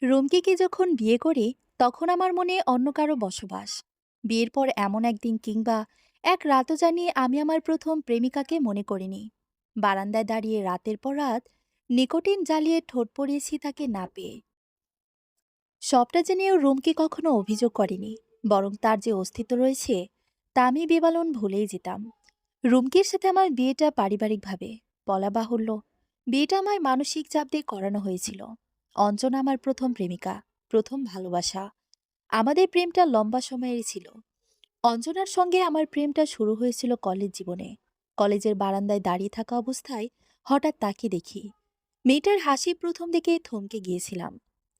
রুমকিকে যখন বিয়ে করি তখন আমার মনে অন্য কারো বসবাস। বিয়ের পর এমন একদিন কিংবা এক রাতও জানি আমি আমার প্রথম প্রেমিকাকে মনে করিনি। বারান্দায় দাঁড়িয়ে রাতের পর রাত নিকোটিন জ্বালিয়ে ঠোঁট পরিয়েছি তাকে না পেয়ে। সবটা জেনেও রুমকি কখনো অভিযোগ করেনি, বরং তার যে অস্তিত্ব রয়েছে তা আমি বেবালন ভুলেই যেতাম। রুমকির সাথে আমার বিয়েটা পারিবারিকভাবে, বলা বাহুল্য, বিয়েটা আমায় মানসিক চাপ দিয়ে করানো হয়েছিল। অঞ্জনা আমার প্রথম প্রেমিকা, প্রথম ভালোবাসা। আমাদের প্রেমটা লম্বা সময়েরই ছিল। অঞ্জনার সঙ্গে আমার প্রেমটা শুরু হয়েছিল কলেজ জীবনে। কলেজের বারান্দায় দাঁড়িয়ে থাকা অবস্থায় হঠাৎ তাকে দেখি। মেয়েটার হাসি প্রথম দিকে থমকে গিয়েছিলাম।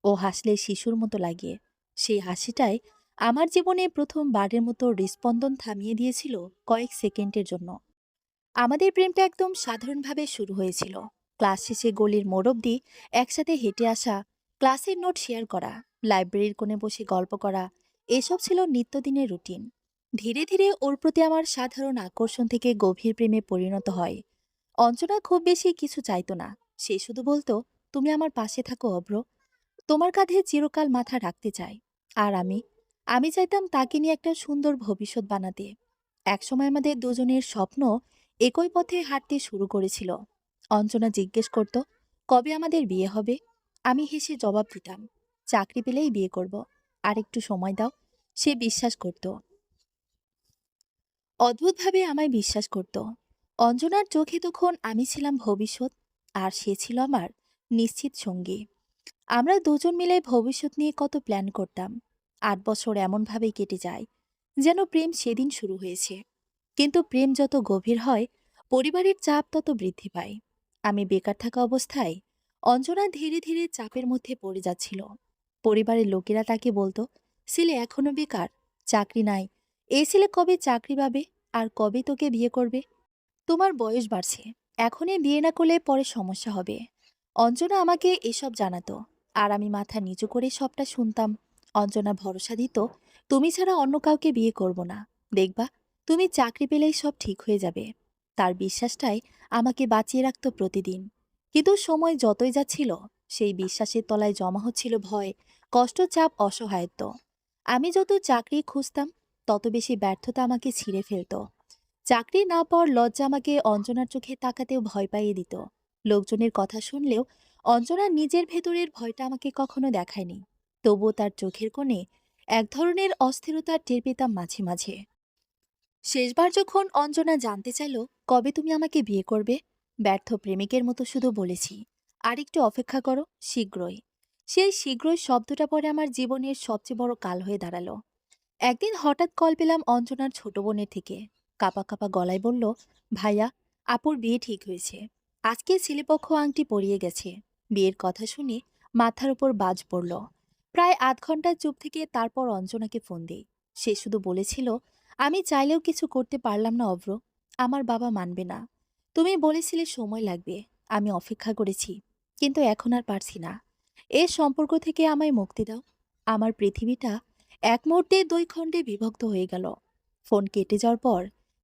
ও হাসলে শিশুর মতো লাগে। সেই হাসিটাই আমার জীবনে প্রথমবারের মতো হৃস্পন্দন থামিয়ে দিয়েছিল কয়েক সেকেন্ডের জন্য। আমাদের প্রেমটা একদম সাধারণভাবে শুরু হয়েছিল। ক্লাস শেষে গলির মোড় অব্দি একসাথে হেঁটে আসা, ক্লাসের নোট শেয়ার করা, লাইব্রেরির কোণে বসে গল্প করা, এসব ছিল নিত্যদিনের রুটিন। ধীরে ধীরে ওর প্রতি আমার সাধারণ আকর্ষণ থেকে গভীর প্রেমে পরিণত হয়। অঞ্জনা খুব বেশি কিছু চাইতো না। সে শুধু বলতো, তুমি আমার পাশে থাকো অভ্র, তোমার কাঁধে চিরকাল মাথা রাখতে চাই। আর আমি চাইতাম তাকে নিয়ে একটা সুন্দর ভবিষ্যৎ বানাতে। একসময় আমাদের দুজনের স্বপ্ন একই পথে হাঁটতে শুরু করেছিল। অঞ্জনা জিজ্ঞেস করত, কবে আমাদের বিয়ে হবে? আমি হেসে জবাব দিতাম, চাকরি পেলেই বিয়ে করব, আর একটু সময় দাও। সে বিশ্বাস করত, অদ্ভুতভাবে আমায় বিশ্বাস করত। অঞ্জনার চোখে তখন আমি ছিলাম ভবিষ্যৎ, আর সে ছিল আমার নিশ্চিত সঙ্গী। আমরা দুজন মিলে ভবিষ্যৎ নিয়ে কত প্ল্যান করতাম। ৮ বছর এমনভাবেই কেটে যায় যেন প্রেম সেদিন শুরু হয়েছে। কিন্তু প্রেম যত গভীর হয়, পরিবারের চাপ তত বৃদ্ধি পায়। আমি বেকার থাকা অবস্থায় অঞ্জনা ধীরে ধীরে চাপের মধ্যে পড়ে যাচ্ছিল। পরিবারের লোকেরা তাকে বলতো, ছেলে এখনো বেকার, চাকরি নাই, এই ছেলে কবে চাকরি পাবে, আর কবে তোকে বিয়ে করবে? তোমার বয়স বাড়ছে, এখনই বিয়ে না করলে পরে সমস্যা হবে। অঞ্জনা আমাকে এসব জানাতো, আর আমি মাথা নিচু করে সবটা শুনতাম। অঞ্জনা ভরসা দিত, তুমি ছাড়া অন্য কাউকে বিয়ে করব না, দেখবা তুমি চাকরি পেলেই সব ঠিক হয়ে যাবে। তার বিশ্বাসটাই আমাকে বাঁচিয়ে রাখতো প্রতিদিন। কিন্তু সময় যতই যাচ্ছিল, সেই বিশ্বাসের তলায় জমা হচ্ছিল ভয়, কষ্ট, চাপ, অসহায়ত্ব। আমি যত চাকরি খুঁজতাম, তত বেশি ব্যর্থতা আমাকে ছিঁড়ে ফেলতো। চাকরি না পাওয়ার লজ্জা আমাকে অঞ্জনার চোখে তাকাতেও ভয় পাইয়ে দিত। লোকজনের কথা শুনলেও অঞ্জনা নিজের ভেতরের ভয়টা আমাকে কখনো দেখায়নি। তবুও তার চোখের কোণে এক ধরনের অস্থিরতা টের পেতাম মাঝে মাঝে। শেষবার যখন অঞ্জনা জানতে চাইল, কবে তুমি আমাকে বিয়ে করবে, ব্যর্থ প্রেমিকের মতো শুধু বলেছি, আর একটু অপেক্ষা করো, শীঘ্রই। সেই শীঘ্রই শব্দটা পরে আমার জীবনের সবচেয়ে বড় কাল হয়ে দাঁড়ালো। একদিন হঠাৎ কল পেলাম অঞ্জনার ছোট বোনের থেকে। কাপা কাপা গলায় বলল, ভাইয়া, আপুর বিয়ে ঠিক হয়েছে। আজকে ছেলেপক্ষ আংটি পরিয়ে গেছে। বিয়ের কথা শুনে মাথার উপর বাজ পড়ল। প্রায় আধ ঘন্টা চুপ থেকে তারপর অঞ্জনাকে ফোন দিই। সে শুধু বলেছিল, আমি চাইলেও কিছু করতে পারলাম না অভ্র, আমার বাবা মানবে না। তুমি বলেছিলে সময় লাগবে, আমি অপেক্ষা করেছি, কিন্তু এখন আর পারছি না। এ সম্পর্ক থেকে আমায় মুক্তি দাও। আমার পৃথিবীটা এক মুহূর্তে 2 খণ্ডে বিভক্ত হয়ে গেল। ফোন কেটে যাওয়ার পর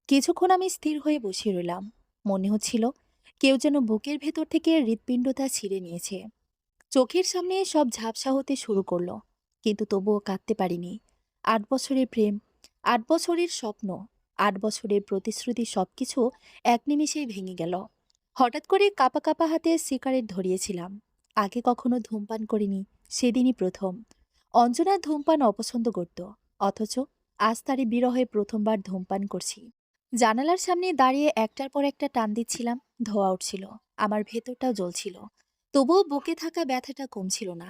কিছুক্ষণ আমি স্থির হয়ে বসে রইলাম। মনে হচ্ছিল কেউ যেন বুকের ভেতর থেকে হৃৎপিণ্ডটা ছিঁড়ে নিয়েছে। চোখের সামনে সব ঝাপসা হতে শুরু করলো, কিন্তু তবুও কাঁদতে পারিনি। 8 বছরের প্রেম, 8 বছরের স্বপ্ন, 8 বছরের প্রতিশ্রুতি সবকিছু এক নিমেষেই ভেঙে গেল। হঠাৎ করে কাঁপা কাঁপা হাতে সিগারেট ধরিয়েছিলাম। আগে কখনো ধূমপান করিনি, সেদিনই প্রথম। অঞ্জনা ধূমপান অপছন্দ করত, অথচ আজ তারই বিরহে প্রথমবার ধূমপান করছি। জানালার সামনে দাঁড়িয়ে একটার পর একটা টান দিচ্ছিলাম, ধোঁয়া উঠছিল, আমার ভেতরটাও জ্বলছিল। তবুও বুকে থাকা ব্যথাটা কমছিল না।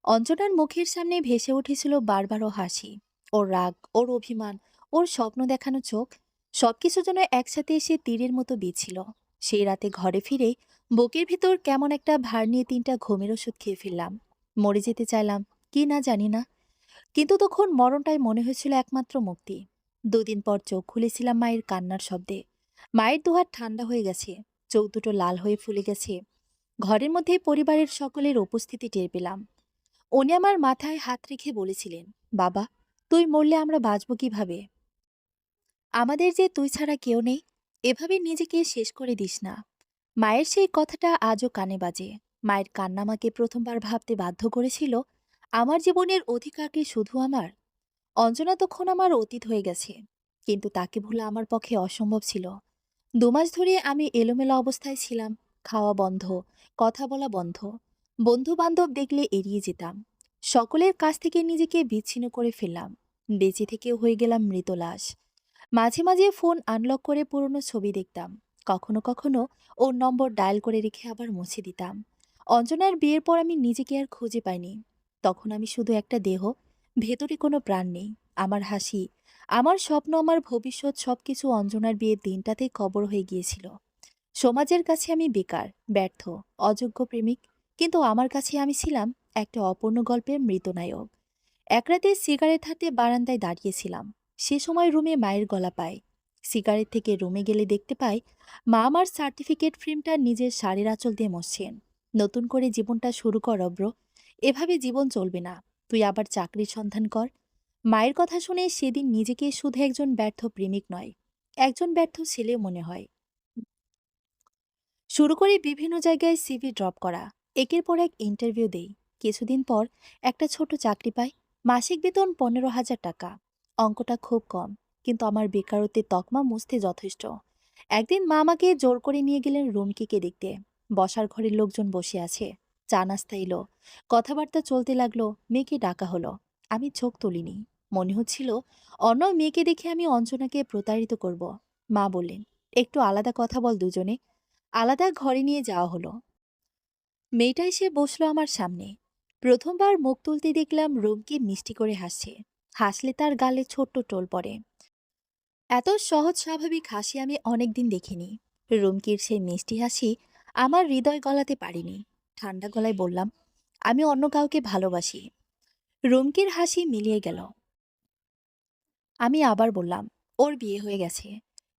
অঞ্জনার মুখের সামনে ভেসে উঠেছিল বারবারও হাসি, ওর রাগ, ওর অভিমান, ওর স্বপ্ন দেখানো চোখ, সবকিছু যেন একসাথে এসে তীরের মতো বিছিল। সেই রাতে ঘরে ফিরে বুকের ভিতর কেমন একটা ভার নিয়ে 3টা ঘুমের ওষুধ খেয়ে ফেললাম। মরে যেতে চাইলাম, কি না জানি না, কিন্তু তখন মরণটাই মনে হয়েছিল একমাত্র মুক্তি। 2 দিন পর চোখ খুলেছিলাম মায়ের কান্নার শব্দে। মায়ের দুহাত ঠান্ডা হয়ে গেছে, চোখ দুটো লাল হয়ে ফুলে গেছে। ঘরের মধ্যে পরিবারের সকলের উপস্থিতি টের পেলাম। উনি আমার মাথায় হাত রেখে বলেছিলেন, বাবা, তুই মরলে আমরা বাঁচব কিভাবে? আমাদের যে তুই ছাড়া কেউ নেই, এভাবে নিজেকে শেষ করে দিস না। মায়ের সেই কথাটা আজও কানে বাজে। মায়ের কান্না আমাকে প্রথমবার ভাবতে বাধ্য করেছিল, আমার জীবনের অধিকার কি শুধু আমার? অঞ্জনা তখন আমার অতীত হয়ে গেছে, কিন্তু তাকে ভোলা আমার পক্ষে অসম্ভব ছিল। ২ মাস ধরে আমি এলোমেলো অবস্থায় ছিলাম। খাওয়া বন্ধ, কথা বলা বন্ধ, বন্ধু বান্ধব দেখলে এড়িয়ে যেতাম। সকলের কাছ থেকে নিজেকে বিচ্ছিন্ন করে ফেললাম। বেঁচে থেকেও হয়ে গেলাম মৃত লাশ। মাঝে মাঝে ফোন আনলক করে পুরনো ছবি দেখতাম। কখনো কখনো ওর নম্বর ডায়াল করে রেখে আবার মুছে দিতাম। অঞ্জনার বিয়ের পর আমি নিজেকে আর খুঁজে পাইনি। তখন আমি শুধু একটা দেহ, ভেতরে কোনো প্রাণ নেই। আমার হাসি, আমার স্বপ্ন, আমার ভবিষ্যৎ সবকিছু অঞ্জনার বিয়ের দিনটাতেই কবর হয়ে গিয়েছিল। সমাজের কাছে আমি বেকার, ব্যর্থ, অযোগ্য প্রেমিক। কিন্তু আমার কাছে আমি ছিলাম একটা অপূর্ণ গল্পের মৃতনায়ক। এক রাতে সিগারেট হাতে বারান্দায় দাঁড়িয়েছিলাম। সে সময় রুমে মায়ের গলা পাই। সিগারেট থেকে রুমে গেলে দেখতে পাই মা আমার সার্টিফিকেট ফ্রেমটা নিজের শাড়ির আঁচল দিয়ে মসছেন। নতুন করে জীবনটা শুরু কর অব্র, এভাবে জীবন চলবে না। তুই আবার চাকরির সন্ধান কর। মায়ের কথা শুনে সেদিন নিজেকে শুধু একজন ব্যর্থ প্রেমিক নয়, একজন ব্যর্থ ছেলে মনে হয়। শুরু করি বিভিন্ন জায়গায় সিভি ড্রপ করা। একের পর এক ইন্টারভিউ দেই। কিছুদিন পর একটা ছোট চাকরি পাই। মাসিক বেতন ১৫,০০০ টাকা। অঙ্কটা খুব কম, কিন্তু আমার বেকারত্বের তকমা মুছতে যথেষ্ট। একদিন মা আমাকে জোর করে নিয়ে গেলেন রুমকিকে দেখতে। বসার ঘরের লোকজন বসে আছে। চা নাস্তা এলো, কথাবার্তা চলতে লাগলো। মেয়েকে ডাকা হলো। আমি চোখ তুলিনি। মনে হচ্ছিল অন্য মেয়েকে দেখে আমি অঞ্জনাকে প্রতারিত করব। মা বললেন, একটু আলাদা কথা বল দুজনে। আলাদা ঘরে নিয়ে যাওয়া হলো। মেয়েটা এসে বসলো আমার সামনে। প্রথমবার মুখ তুলতে দেখলাম রুমকি মিষ্টি করে হাসছে। হাসলে তার গালে ছোট্ট টোল পড়ে। এত সহজ স্বাভাবিক হাসি আমি অনেকদিন দেখিনি। রুমকির সেই মিষ্টি হাসি আমার হৃদয় গলাতে পারিনি। ঠান্ডা গলায় বললাম, আমি অন্য কাউকে ভালোবাসি। রুমকির হাসি মিলিয়ে গেল। আমি আবার বললাম, ওর বিয়ে হয়ে গেছে,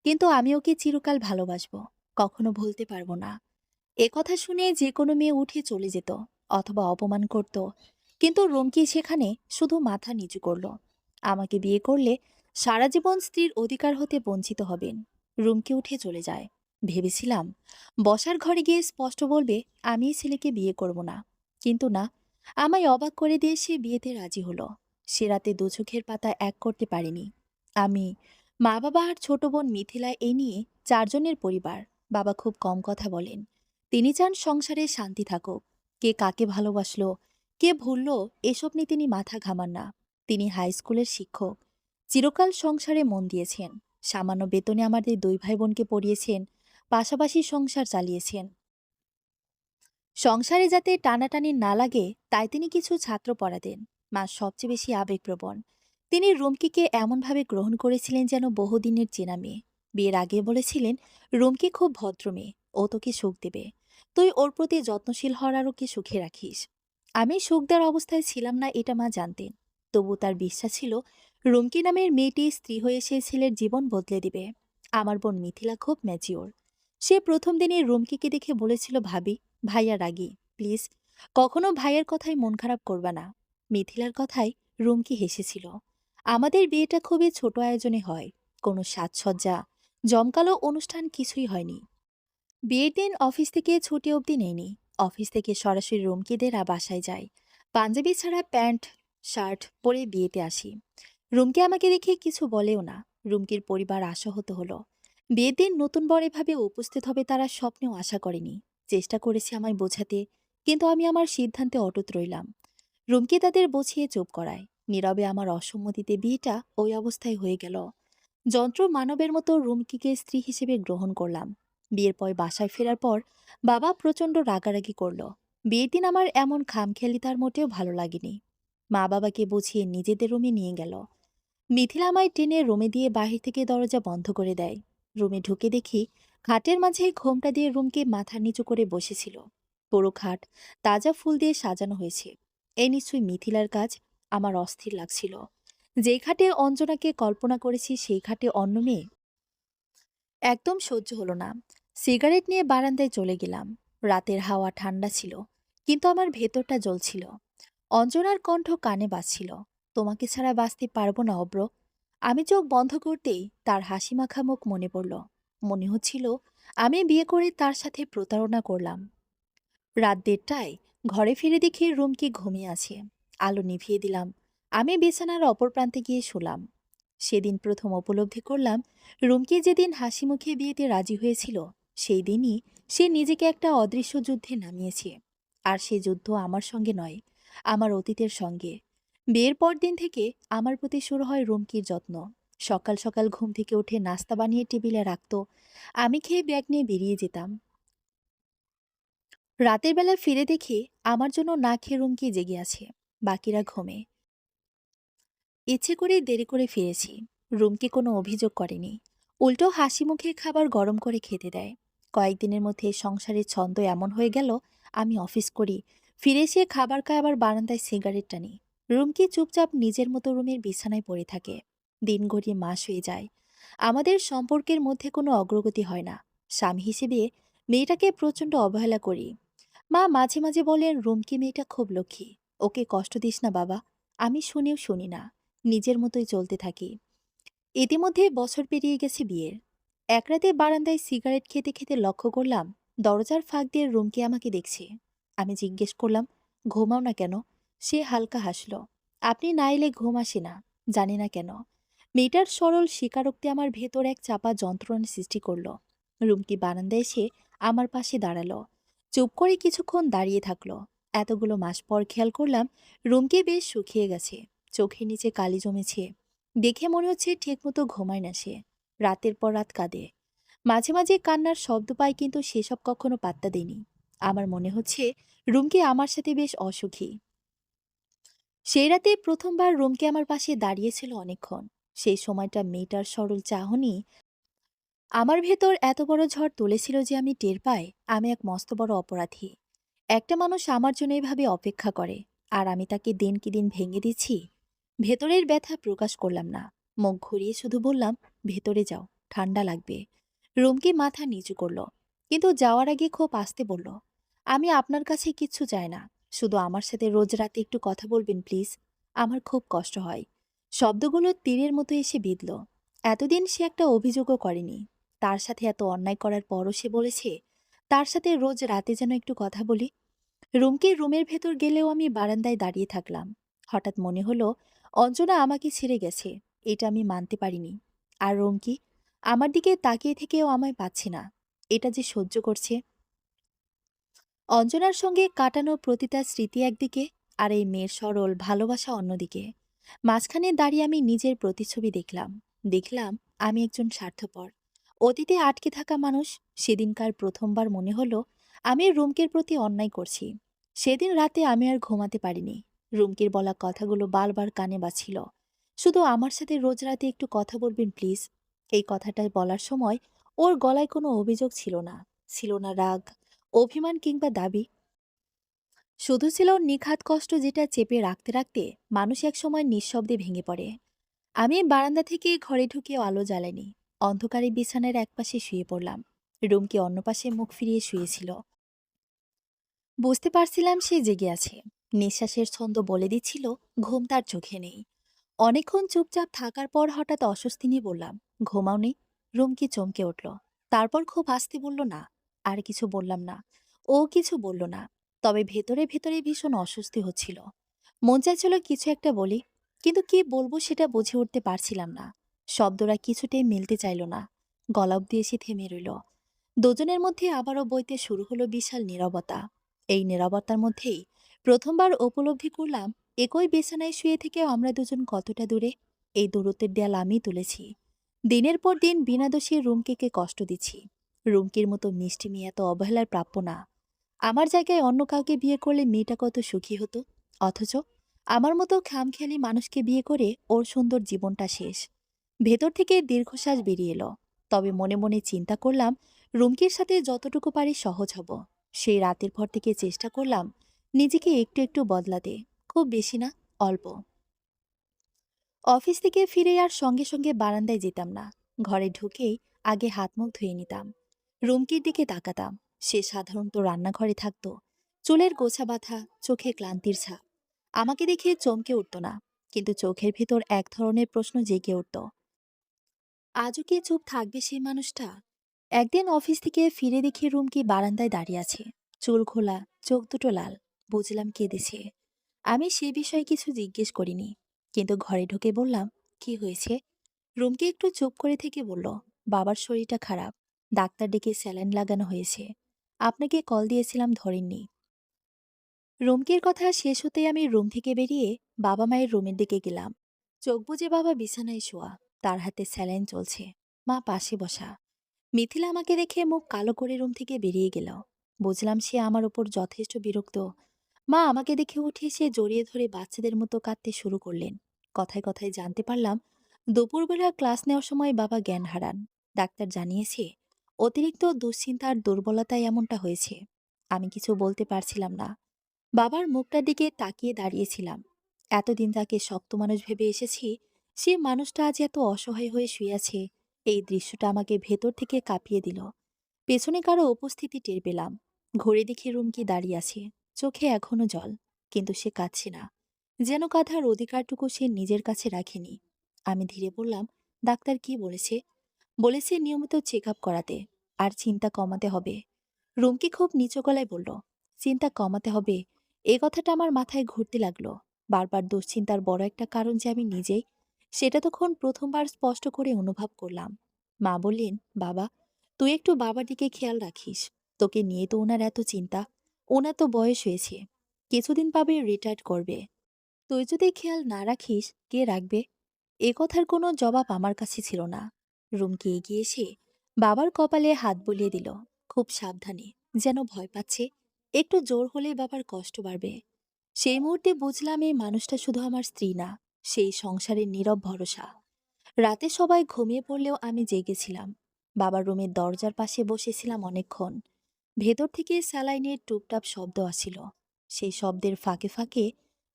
কিন্তু আমি ওকে চিরকাল ভালোবাসবো, কখনো ভুলতে পারবো না। এ কথা শুনে যে কোনো মেয়ে উঠে চলে যেত অথবা অপমান করত, কিন্তু রুমকি সেখানে শুধু মাথা নিচু করল। আমাকে বিয়ে করলে সারা জীবন স্ত্রীর অধিকার হতে বঞ্চিত হবেন। রুমকি উঠে চলে যায়। ভেবেছিলাম বসার ঘরে গিয়ে স্পষ্ট বলবে আমি এই ছেলেকে বিয়ে করব না, কিন্তু না। আমায় অবাক করে দিয়ে সে বিয়েতে রাজি হলো। সে রাতে দু চোখের পাতা এক করতে পারিনি। আমি, মা বাবা আর ছোট বোন মিথিলা, এই নিয়ে 4 জনের পরিবার। বাবা খুব কম কথা বলেন। তিনি চান সংসারে শান্তি থাকুক। কে কাকে ভালোবাসলো, কে ভুললো, এসব নিয়ে তিনি মাথা ঘামান না। তিনি হাই স্কুলের শিক্ষক। চিরকাল সংসারে মন দিয়েছেন। সামান্য বেতনে আমাদের 2 ভাই বোনকে পড়িয়েছেন, পাশাপাশি সংসার চালিয়েছেন। সংসারে যাতে টানাটানি না লাগে তাই তিনি কিছু ছাত্র পড়াতেন। মা সবচেয়ে বেশি আবেগপ্রবণ। তিনি রুমকিকে এমনভাবে গ্রহণ করেছিলেন যেন বহুদিনের চেনা মেয়ে। বিয়ের আগে বলেছিলেন, রুমকি খুব ভদ্র মেয়ে, ও তোকে সুখ দেবে। তুই ওর প্রতি যত্নশীল হওয়ার আর ওকে সুখে রাখিস। আমি সুখ দেওয়ার অবস্থায় ছিলাম না, এটা মা জানতেন। তবু তার বিশ্বাস ছিল রুমকি নামের মেয়েটি স্ত্রী হয়ে সে ছেলের জীবন বদলে দিবে। আমার বোন মিথিলা খুব ম্যাচিওর। সে প্রথম দিনে রুমকিকে দেখে বলেছিল, ভাবি, ভাইয়া রাগী, প্লিজ কখনো ভাইয়ের কথায় মন খারাপ করবা না। মিথিলার কথায় রুমকি হেসেছিল। আমাদের বিয়েটা খুবই ছোট আয়োজনে হয়। কোনো সাজসজ্জা, জমকালো অনুষ্ঠান কিছুই হয়নি। বিয়ের দিন অফিস থেকে ছুটি অবধি নেয়নি। অফিস থেকে সরাসরি রুমকিদের বাসায় যাই। পাঞ্জাবি ছাড়া প্যান্ট শার্ট পরে বিয়েতে আসি। রুমকি আমাকে দেখে কিছু বলেও না। রুমকির পরিবার আশাহত হলো। বিয়ের দিন নতুন বর এভাবে উপস্থিত হবে তারা স্বপ্নেও আশা করেনি। চেষ্টা করেছে আমায় বোঝাতে, কিন্তু আমি আমার সিদ্ধান্তে অটুট রইলাম। রুমকি তাদের বুঝিয়ে চুপ করায়। নীরবে আমার অসম্মতিতে বিয়েটা ওই অবস্থায় হয়ে গেল। যন্ত্র মানবের মতো রুমকিকে স্ত্রী হিসেবে গ্রহণ করলাম। বিয়ের পর বাসায় ফেরার পর বাবা প্রচণ্ড রাগারাগি করল। বিয়ের দিন আমার এমন খামখেয়ালি তার মোটেও ভালো লাগেনি। মা বাবাকে বুঝিয়ে নিজেদের রুমে নিয়ে গেল। মিথিলা আমায় টেনে রুমে দিয়ে বাহির থেকে দরজা বন্ধ করে দেয়। রুমে ঢুকে দেখি খাটের মাঝে ঘোমটা দিয়ে রুমকে মাথা নিচু করে বসেছিল। পুরো খাট তাজা ফুল দিয়ে সাজানো হয়েছে। এ নিশ্চয়ই মিথিলার কাজ। আমার অস্থির লাগছিল। যেই খাটে অঞ্জনাকে কল্পনা করেছি সেই খাটে অন্য মেয়ে, একদম সহ্য হলো না। সিগারেট নিয়ে বারান্দায় চলে গেলাম। রাতের হাওয়া ঠান্ডা ছিল, কিন্তু আমার ভেতরটা জ্বলছিল। অঞ্জনার কণ্ঠ কানে বাজছিল, তোমাকে ছাড়া বাঁচতে পারবো না অব্র। আমি চোখ বন্ধ করতেই তার হাসি মাখা মুখ মনে পড়ল। মনে হচ্ছিল আমি বিয়ে করে তার সাথে প্রতারণা করলাম। রাত 1:30টায় ঘরে ফিরে দেখি রুমকি ঘুমিয়ে আছে। আলো নিভিয়ে দিলাম। আমি বিছানার অপর প্রান্তে গিয়ে শুলাম। সেদিন প্রথম উপলব্ধি করলাম, রুমকি যেদিন হাসি মুখে বিয়েতে রাজি হয়েছিল, সেই দিনই সে নিজেকে একটা অদৃশ্য যুদ্ধে নামিয়েছে। আর সে যুদ্ধ আমার সঙ্গে নয়, আমার অতীতের সঙ্গে। বিয়ের পর দিন থেকে আমার প্রতি শুরু হয় রুমকির যত্ন। সকাল সকাল ঘুম থেকে উঠে নাস্তা বানিয়ে টেবিলে রাখতো। আমি খেয়ে ব্যাগ নিয়ে বেরিয়ে যেতাম। রাতের বেলা ফিরে দেখি আমার জন্য না খেয়ে রুমকি জেগে আছে, বাকিরা ঘুমে। ইচ্ছে করেই দেরি করে ফিরেছি। রুমকি কোনো অভিযোগ করেনি, উল্টো হাসি মুখে খাবার গরম করে খেতে দেয়। কয়েকদিনের মধ্যে সংসারের ছন্দ এমন হয়ে গেল, আমি অফিস করি, ফিরে এসে খাবার খায়, আবার বারান্দায় সিগারেট টানি। রুমকি চুপচাপ নিজের মতো রুমের বিছানায় পড়ে থাকে। দিন গড়িয়ে মাস হয়ে যায়, আমাদের সম্পর্কের মধ্যে কোনো অগ্রগতি হয় না। স্বামী হিসেবে মেয়েটাকে প্রচণ্ড অবহেলা করি। মা মাঝে মাঝে বলেন, রুমকি মেয়েটা খুব লক্ষ্মী, ওকে কষ্ট দিস না বাবা। আমি শুনেও শুনি না, নিজের মতোই চলতে থাকি। ইতিমধ্যে বছর পেরিয়ে গেছে বিয়ের। এক রাতে বারান্দায় সিগারেট খেতে খেতে লক্ষ্য করলাম, দরজার ফাঁক দিয়ে রুমকি আমাকে দেখছে। আমি জিজ্ঞেস করলাম, ঘুমাও না কেন? সে হালকা হাসল। আপনি না এলে ঘুম আসে না, জানি না কেন। মেয়েটার সরল স্বীকারোক্তি আমার ভেতর এক চাপা যন্ত্রণার সৃষ্টি করলো। রুমকি বারান্দায় এসে আমার পাশে দাঁড়ালো, চুপ করে কিছুক্ষণ দাঁড়িয়ে থাকলো। এতগুলো মাস পর খেয়াল করলাম, রুমকি বেশ শুকিয়ে গেছে, চোখের নিচে কালি জমেছে। দেখে মনে হচ্ছে ঠিকমতো ঘুমায় না সে, রাতের পর রাত কাঁদে। মাঝে মাঝে কান্নার শব্দ পাই, কিন্তু সেসব কখনো পাত্তা দেয়নি। আমার মনে হচ্ছে রুমকি আমার সাথে বেশ অসুখী। সেই রাতে প্রথমবার রুমকি আমার পাশে দাঁড়িয়েছিল অনেকক্ষণ। সেই সময়টা মেয়েটার সরল চাহনি আমার ভেতর এত বড় ঝড় তুলেছিল যে আমি টের পাই আমি এক মস্ত বড় অপরাধী। একটা মানুষ আমার জন্য এভাবে অপেক্ষা করে, আর আমি তাকে দিন কি দিন ভেঙে দিচ্ছি। ভেতরের ব্যথা প্রকাশ করলাম না, মুখ ঘুরিয়ে শুধু বললাম, ভেতরে যাও, ঠান্ডা লাগবে। রুমকি মাথা নিচু করলো, কিন্তু যাওয়ার আগে খুব আস্তে বলল, আমি আপনার কাছে কিচ্ছু চাই না, শুধু আমার সাথে রোজ রাতে একটু কথা বলবেন প্লিজ। আমার খুব কষ্ট হয়। শব্দগুলো তীরের মতো এসে বিঁধল। এতদিন সে একটা অভিযোগও করেনি। তার সাথে এত অন্যায় করার পরও সে বলেছে তার সাথে রোজ রাতে যেন একটু কথা বলি। রুমকির রুমের ভেতর গেলেও আমি বারান্দায় দাঁড়িয়ে থাকলাম। হঠাৎ মনে হলো, অঞ্জনা আমাকে ছেড়ে গেছে, এটা আমি মানতে পারিনি। আর রুমকি আমার দিকে তাকিয়ে থেকেও আমায় পাচ্ছে না, এটা যে সহ্য করছে। অঞ্জনার সঙ্গে কাটানো প্রতিটা স্মৃতি একদিকে, আর এই মেয়ের সরল ভালোবাসা অন্যদিকে। মাঝখানে দাঁড়িয়ে আমি নিজের প্রতিচ্ছবি দেখলাম। দেখলাম আমি একজন স্বার্থপর, অতীতে আটকে থাকা মানুষ। সেদিনকার প্রথমবার মনে হলো আমি রুমকির প্রতি অন্যায় করছি। সেদিন রাতে আমি আর ঘুমাতে পারিনি। রুমকির বলা কথাগুলো বারবার কানে বাজছিল, শুধু আমার সাথে রোজ রাতে একটু কথা বলবেন প্লিজ। এই কথাটা বলার সময় ওর গলায় কোনো অভিযোগ ছিল না, ছিল না রাগ, অভিমান কিংবা দাবি। শুধু ছিল নিখাত কষ্ট, যেটা চেপে রাখতে রাখতে মানুষ একসময় নিঃশব্দে ভেঙে পড়ে। আমি বারান্দা থেকে ঘরে ঢুকে আলো জ্বালাইনি। অন্ধকারে বিছানার একপাশে শুয়ে পড়লাম। রুমকি অন্য পাশে মুখ ফিরিয়ে শুয়েছিল। বুঝতে পারছিলাম সে জেগে আছে। নিঃশ্বাসের ছন্দ বলে দিচ্ছিল ঘুম তার চোখে নেই। অনেকক্ষণ চুপচাপ থাকার পর হঠাৎ অস্বস্তি নিয়ে বললাম, ঘুমাও নেই? রুমকি চমকে উঠল। তারপর খুব আস্তে বলল, না। আর কিছু বললাম না। ও কিছু বলল না। তবে ভেতরে ভেতরে ভীষণ অস্বস্তি হচ্ছিল। মন চাইছিল কিছু একটা বলি, কিন্তু কি বলবো সেটা বুঝে উঠতে পারছিলাম না। শব্দরা কিছুতেই মিলতে চাইল না। গলা অব্দি এসে থেমে রইল। দুজনের মধ্যে আবারও বইতে শুরু হলো বিশাল নীরবতা। এই নীরবতার মধ্যেই প্রথমবার উপলব্ধি করলাম, একই বিছানায় শুয়ে থেকেও আমরা দুজন কতটা দূরে। এই দূরত্বের দেয়াল আমি তুলেছি। দিনের পর দিন বিনা দোষে রুমকিকে কষ্ট দিচ্ছি। রুমকির মতো মিষ্টি মেয়ে এত অবহেলার প্রাপ্য না। আমার জায়গায় অন্য কাউকে বিয়ে করলে মেয়েটা কত সুখী হতো। অথচ আমার মতো খামখেয়ালি মানুষকে বিয়ে করে ওর সুন্দর জীবনটা শেষ। ভেতর থেকে দীর্ঘশ্বাস বেরিয়ে এলো। তবে মনে মনে চিন্তা করলাম, রুমকির সাথে যতটুকু পারি সহজ হব। সেই রাতের পর থেকে চেষ্টা করলাম নিজেকে একটু একটু বদলাতে। খুব বেশি না, অল্প। অফিস থেকে ফিরে আর সঙ্গে সঙ্গে বারান্দায় যেতাম না। ঘরে ঢুকেই আগে হাত মুখ ধুয়ে নিতাম। রুমকির দিকে তাকাতাম। সে সাধারণত রান্নাঘরে থাকতো, চুলের গোছা বাঁধা, চোখে ক্লান্তির ছাপ। আমাকে দেখে চমকে উঠত না, কিন্তু চোখের ভিতর এক ধরনের প্রশ্ন জেগে উঠত, আজও কি চুপ থাকবে সেই মানুষটা? একদিন অফিস থেকে ফিরে দেখি রুমকি বারান্দায় দাঁড়িয়ে আছে, চুল খোলা, চোখ দুটো লাল। বুঝলাম কেঁদেছে। আমি সে বিষয়ে কিছু জিজ্ঞেস করিনি, কিন্তু ঘরে ঢুকে বললাম, কি হয়েছে? রুমকি একটু চুপ করে থেকে বলল, বাবার শরীরটা খারাপ, ডাক্তার ডেকে স্যালাইন লাগানো হয়েছে। আপনাকে কল দিয়েছিলাম, ধরেননি। রুমকির কথা শেষ হতেই আমি রুম থেকে বেরিয়ে বাবা মায়ের রুমের দিকে গেলাম। চোখ বুজে বাবা বিছানায় শোয়া, তার হাতে স্যালাইন চলছে, মা পাশে বসা। মিথিলা আমাকে দেখে মুখ কালো করে রুম থেকে বেরিয়ে গেল। বুঝলাম সে আমার ওপর যথেষ্ট বিরক্ত। মা আমাকে দেখে উঠে এসে জড়িয়ে ধরে বাচ্চাদের মতো কাঁদতে শুরু করলেন। কথায় কথায় জানতে পারলাম দুপুরবেলা ক্লাস নেওয়ার সময় বাবা জ্ঞান হারান। ডাক্তার জানিয়েছে অতিরিক্ত দুশ্চিন্তা আর দুর্বলতায় এমনটা হয়েছে। আমি কিছু বলতে পারছিলাম না। বাবার মুখটার দিকে তাকিয়ে দাঁড়িয়েছিলাম। এতদিন তাকে শক্ত মানুষ ভেবে এসেছি, সে মানুষটা আজ এত অসহায় হয়ে শুয়ে আছে। এই দৃশ্যটা আমাকে ভেতর থেকে কাঁপিয়ে দিল। পেছনে কারো উপস্থিতি টের পেলাম। ঘুরে দেখি রুমকি দাঁড়িয়ে আছে, চোখে এখনো জল, কিন্তু সে কাঁদছে না। যেন কাঁধার অধিকারটুকু সে নিজের কাছে রাখেনি। আমি ধীরে বললাম, ডাক্তার কি বলেছে? বলেছে নিয়মিত চেক আপ করাতে, আর চিন্তা কমাতে হবে। রুমকি খুব নিচু গলায় বলল, চিন্তা কমাতে হবে? এ কথাটা আমার মাথায় ঘুরতে লাগলো। বারবার দুশ্চিন্তার বড় একটা কারণ যে আমি নিজেই, সেটা তখন প্রথমবার স্পষ্ট করে অনুভব করলাম। মা বললেন, বাবা, তুই একটু বাবার দিকে খেয়াল রাখিস। তোকে নিয়ে তো ওনার এত চিন্তা। ওনার তো বয়স হয়েছে, কিছুদিন পাবে রিটায়ার্ড করবে। তুই যদি খেয়াল না রাখিস, কে রাখবে? এ কথার কোনো জবাব আমার কাছে ছিল না। রুমকে এগিয়ে এসে বাবার কপালে হাত বুলিয়ে দিল, খুব সাবধানে, যেন ভয় পাচ্ছে। একটু জোর হলেই বাবার কষ্ট বাড়বে। সেই মুহূর্তে বুঝলাম এই মানুষটা শুধু আমার স্ত্রী না, সেই সংসারের নীরব ভরসা। রাতে সবাই ঘুমিয়ে পড়লেও আমি জেগেছিলাম। বাবার রুমের দরজার পাশে বসেছিলাম অনেকক্ষণ। ভেতর থেকে স্যালাইনের টুপটাপ শব্দ আসছিল। সেই শব্দের ফাঁকে ফাঁকে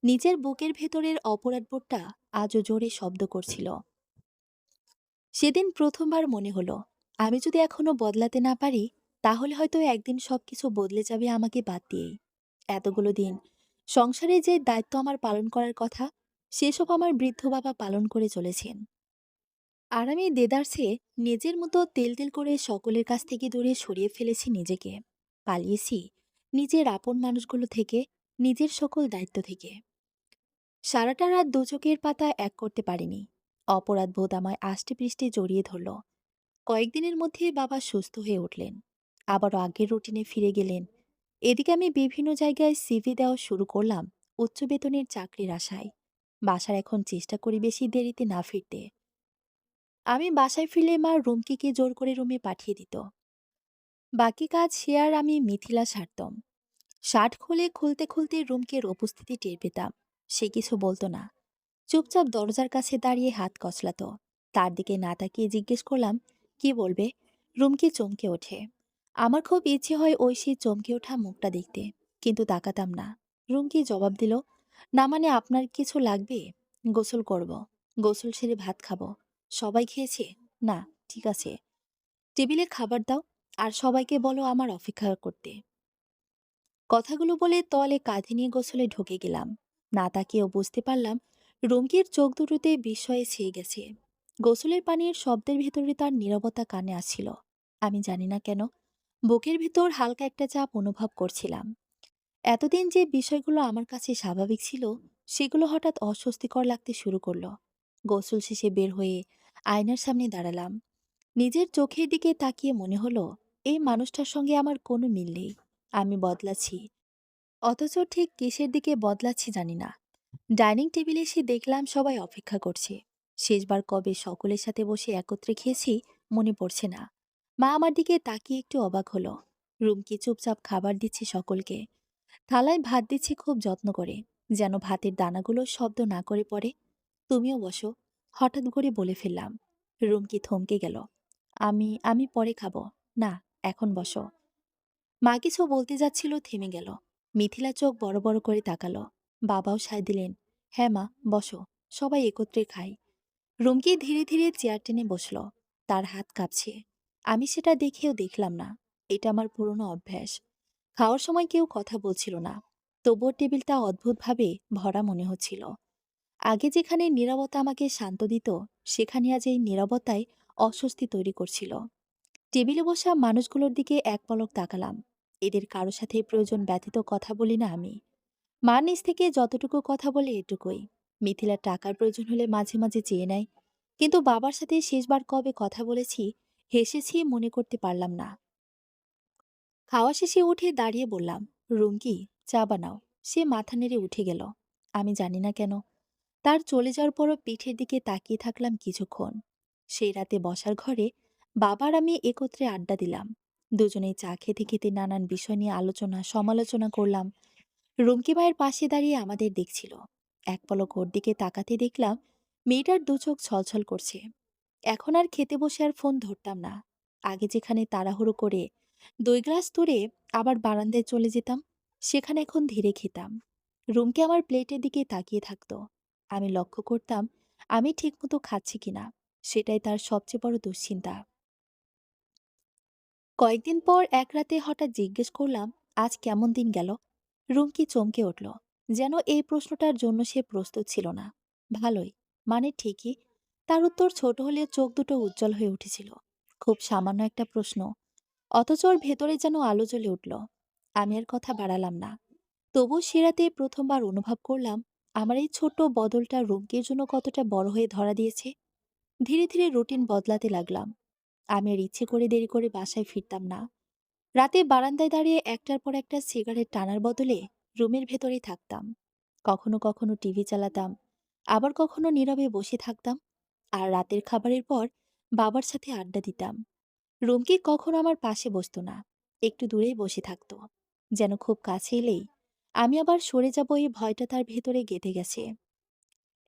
নিজের বুকের ভেতরের অপরাধবোধটা আজও জোরে শব্দ করছিল। সেদিন প্রথমবার মনে হলো, আমি যদি এখনো বদলাতে না পারি, তাহলে হয়তো একদিন সবকিছু বদলে যাবে আমাকে বাদ দিয়েই। এতগুলো দিন সংসারে যে দায়িত্ব আমার পালন করার কথা, সেসব আমার বৃদ্ধ বাবা পালন করে চলেছেন। আর আমি দেদারসে নিজের মতো তেল তেল করে সকলের কাছ থেকে দূরে সরিয়ে ফেলেছি নিজেকে। পালিয়েছি নিজের আপন মানুষগুলো থেকে, নিজের সকল দায়িত্ব থেকে। সারাটা রাত দু চোখের পাতা এক করতে পারিনি। অপরাধ বোধ আমায় আষ্টে পৃষ্ঠে জড়িয়ে ধরল। কয়েকদিনের মধ্যে বাবা সুস্থ হয়ে উঠলেন, আবারও আগের রুটিনে ফিরে গেলেন। এদিকে আমি বিভিন্ন জায়গায় সিভি দেওয়া শুরু করলাম, উচ্চ বেতনের চাকরির আশায়। বাসার এখন চেষ্টা করি বেশি দেরিতে না ফিরতে। আমি বাসায় ফিরলে মা রুমকিকে জোর করে রুমে পাঠিয়ে দিত। বাকি কাজ সে আর আমি মিথিলা সারতাম। শার্ট খুলে খুলতে খুলতে রুমকের উপস্থিতি টের পেতাম। সে কিছু বলতো না, চুপচাপ দরজার কাছে দাঁড়িয়ে হাত কচলাতো। তার দিকে না তাকিয়ে জিজ্ঞেস করলাম, কি বলবে? রুমকি চমকে ওঠে। আমার খুব ইচ্ছে হয় ওই সেই চমকে ওঠা মুখটা দেখতে, কিন্তু তাকাতাম না। রুমকি জবাব দিল, না মানে আপনার কিছু লাগবে? গোসল করব, গোসল সেরে ভাত খাবো। সবাই খেয়েছে? না, ঠিক আছে। টেবিলে খাবার দাও, আর সবাইকে বলো আমার অপেক্ষা করতে। কথাগুলো বলে তলে কাঁধে নিয়ে গোসলে ঢুকে গেলাম। না তাকিয়েও বুঝতে পারলাম রুমকির চোখ দুটোতে বিস্ময়ে ছেয়ে গেছে। গোসলের পানির শব্দের ভেতরে তার নীরবতা কানে আসছিল। আমি জানি না কেন বুকের ভেতর হালকা একটা চাপ অনুভব করছিলাম। এতদিন যে বিষয়গুলো আমার কাছে স্বাভাবিক ছিল, সেগুলো হঠাৎ অস্বস্তিকর লাগতে শুরু করলো। গোসল শেষে বের হয়ে আয়নার সামনে দাঁড়ালাম। নিজের চোখের দিকে তাকিয়ে মনে হলো এই মানুষটার সঙ্গে আমার কোনো মিল নেই। আমি বদলাচ্ছি, অথচ ঠিক কিসের দিকে বদলাচ্ছি জানি না। ডাইনিং টেবিলে এসে দেখলাম সবাই অপেক্ষা করছে। শেষবার কবে সকলের সাথে বসে একত্রে খেয়েছি মনে পড়ছে না। মা আমার দিকে তাকিয়ে একটু অবাক হলো। রুমকি চুপচাপ খাবার দিচ্ছে সকলকে। থালায় ভাত দিচ্ছে খুব যত্ন করে, যেন ভাতের দানাগুলো শব্দ না করে পড়ে। তুমিও বসো, হঠাৎ করে বলে ফেললাম। রুমকি থমকে গেল। আমি আমি পরে খাবো। না, এখন বসো। মা কিছু বলতে যাচ্ছিল, থেমে গেল। মিথিলা চোখ বড় বড় করে তাকালো। বাবাও সায় দিলেন, হ্যাঁ মা, বসো, সবাই একত্রে খাই। রুমকি ধীরে ধীরে চেয়ার টেনে বসল। তার হাত কাঁপছে। আমি সেটা দেখেও দেখলাম না। এটা আমার পুরনো অভ্যাস। খাওয়ার সময় কেউ কথা বলছিল না, তবুও টেবিলটা অদ্ভুতভাবে ভরা মনে হচ্ছিল। আগে যেখানে নীরবতা আমাকে শান্ত দিত, সেখানে আজ এই নীরবতায় অস্বস্তি তৈরি করছিল। টেবিলে বসা মানুষগুলোর দিকে এক পলক তাকালাম। এদের কারো সাথে প্রয়োজন ব্যতীত কথা বলি না আমি। মা নিজ থেকে যতটুকু কথা বলে এটুকুই। মিথিলার টাকার প্রয়োজন হলে মাঝে মাঝে চেয়ে নেয়, কিন্তু বাবার সাথে শেষবার কবে কথা বলেছি, হেসেছি মনে করতে পারলাম না। খাওয়া শেষে উঠে দাঁড়িয়ে বললাম, রুমকি, চা বানাও। সে মাথা নেড়ে উঠে গেল। আমি জানি না কেন তার চলে যাওয়ার পরও পিঠের দিকে তাকিয়ে থাকলাম কিছুক্ষণ। সেই রাতে বসার ঘরে বাবার আমি একত্রে আড্ডা দিলাম। দুজনেই চা খেতে খেতে নানান বিষয় নিয়ে আলোচনা সমালোচনা করলাম। রুমকি মায়ের পাশে দাঁড়িয়ে আমাদের দেখছিল। এক পলক ওর দিকে তাকাতে দেখলাম মেয়েটার দু চোখ ছলছল করছে। এখন আর খেতে বসে আর ফোন ধরতাম না। আগে যেখানে তাড়াহুড়ো করে 2 গ্লাস তুলে আবার বারান্দায় চলে যেতাম, সেখানে এখন ধীরে খেতাম। রুমকে আমার প্লেটের দিকে তাকিয়ে থাকতো। আমি লক্ষ্য করতাম আমি ঠিকমতো খাচ্ছি কিনা। সেটাই তার সবচেয়ে বড় দুশ্চিন্তা। কয়েকদিন পর এক রাতে হঠাৎ জিজ্ঞেস করলাম, আজ কেমন দিন গেল? রুমকি চমকে উঠল, যেন এই প্রশ্নটার জন্য সে প্রস্তুত ছিল না। ভালোই, মানে ঠিকই। তার উত্তর ছোট হলেও চোখ দুটো উজ্জ্বল হয়ে উঠেছিল। খুব সামান্য একটা প্রশ্ন, অথচ ওর ভেতরে যেন আলো জ্বলে উঠল। আমি আর কথা বাড়ালাম না। তবু সে রাতে প্রথমবার অনুভব করলাম আমার এই ছোট্ট বদলটা রুমকির জন্য কতটা বড় হয়ে ধরা দিয়েছে। ধীরে ধীরে রুটিন বদলাতে লাগলাম। আমি আর ইচ্ছে করে দেরি করে বাসায় ফিরতাম না। রাতে বারান্দায় দাঁড়িয়ে একটার পর একটা সিগারেট টানার বদলে রুমের ভেতরেই থাকতাম। কখনো কখনো টিভি চালাতাম, আবার কখনো নীরবে বসে থাকতাম। আর রাতের খাবারের পর বাবার সাথে আড্ডা দিতাম। রুমকি কখনো আমার পাশে বসতো না, একটু দূরেই বসে থাকতো। যেন খুব কাছে এলেই আমি আবার সরে যাব, এই ভয়টা তার ভেতরে গেঁথে গেছে।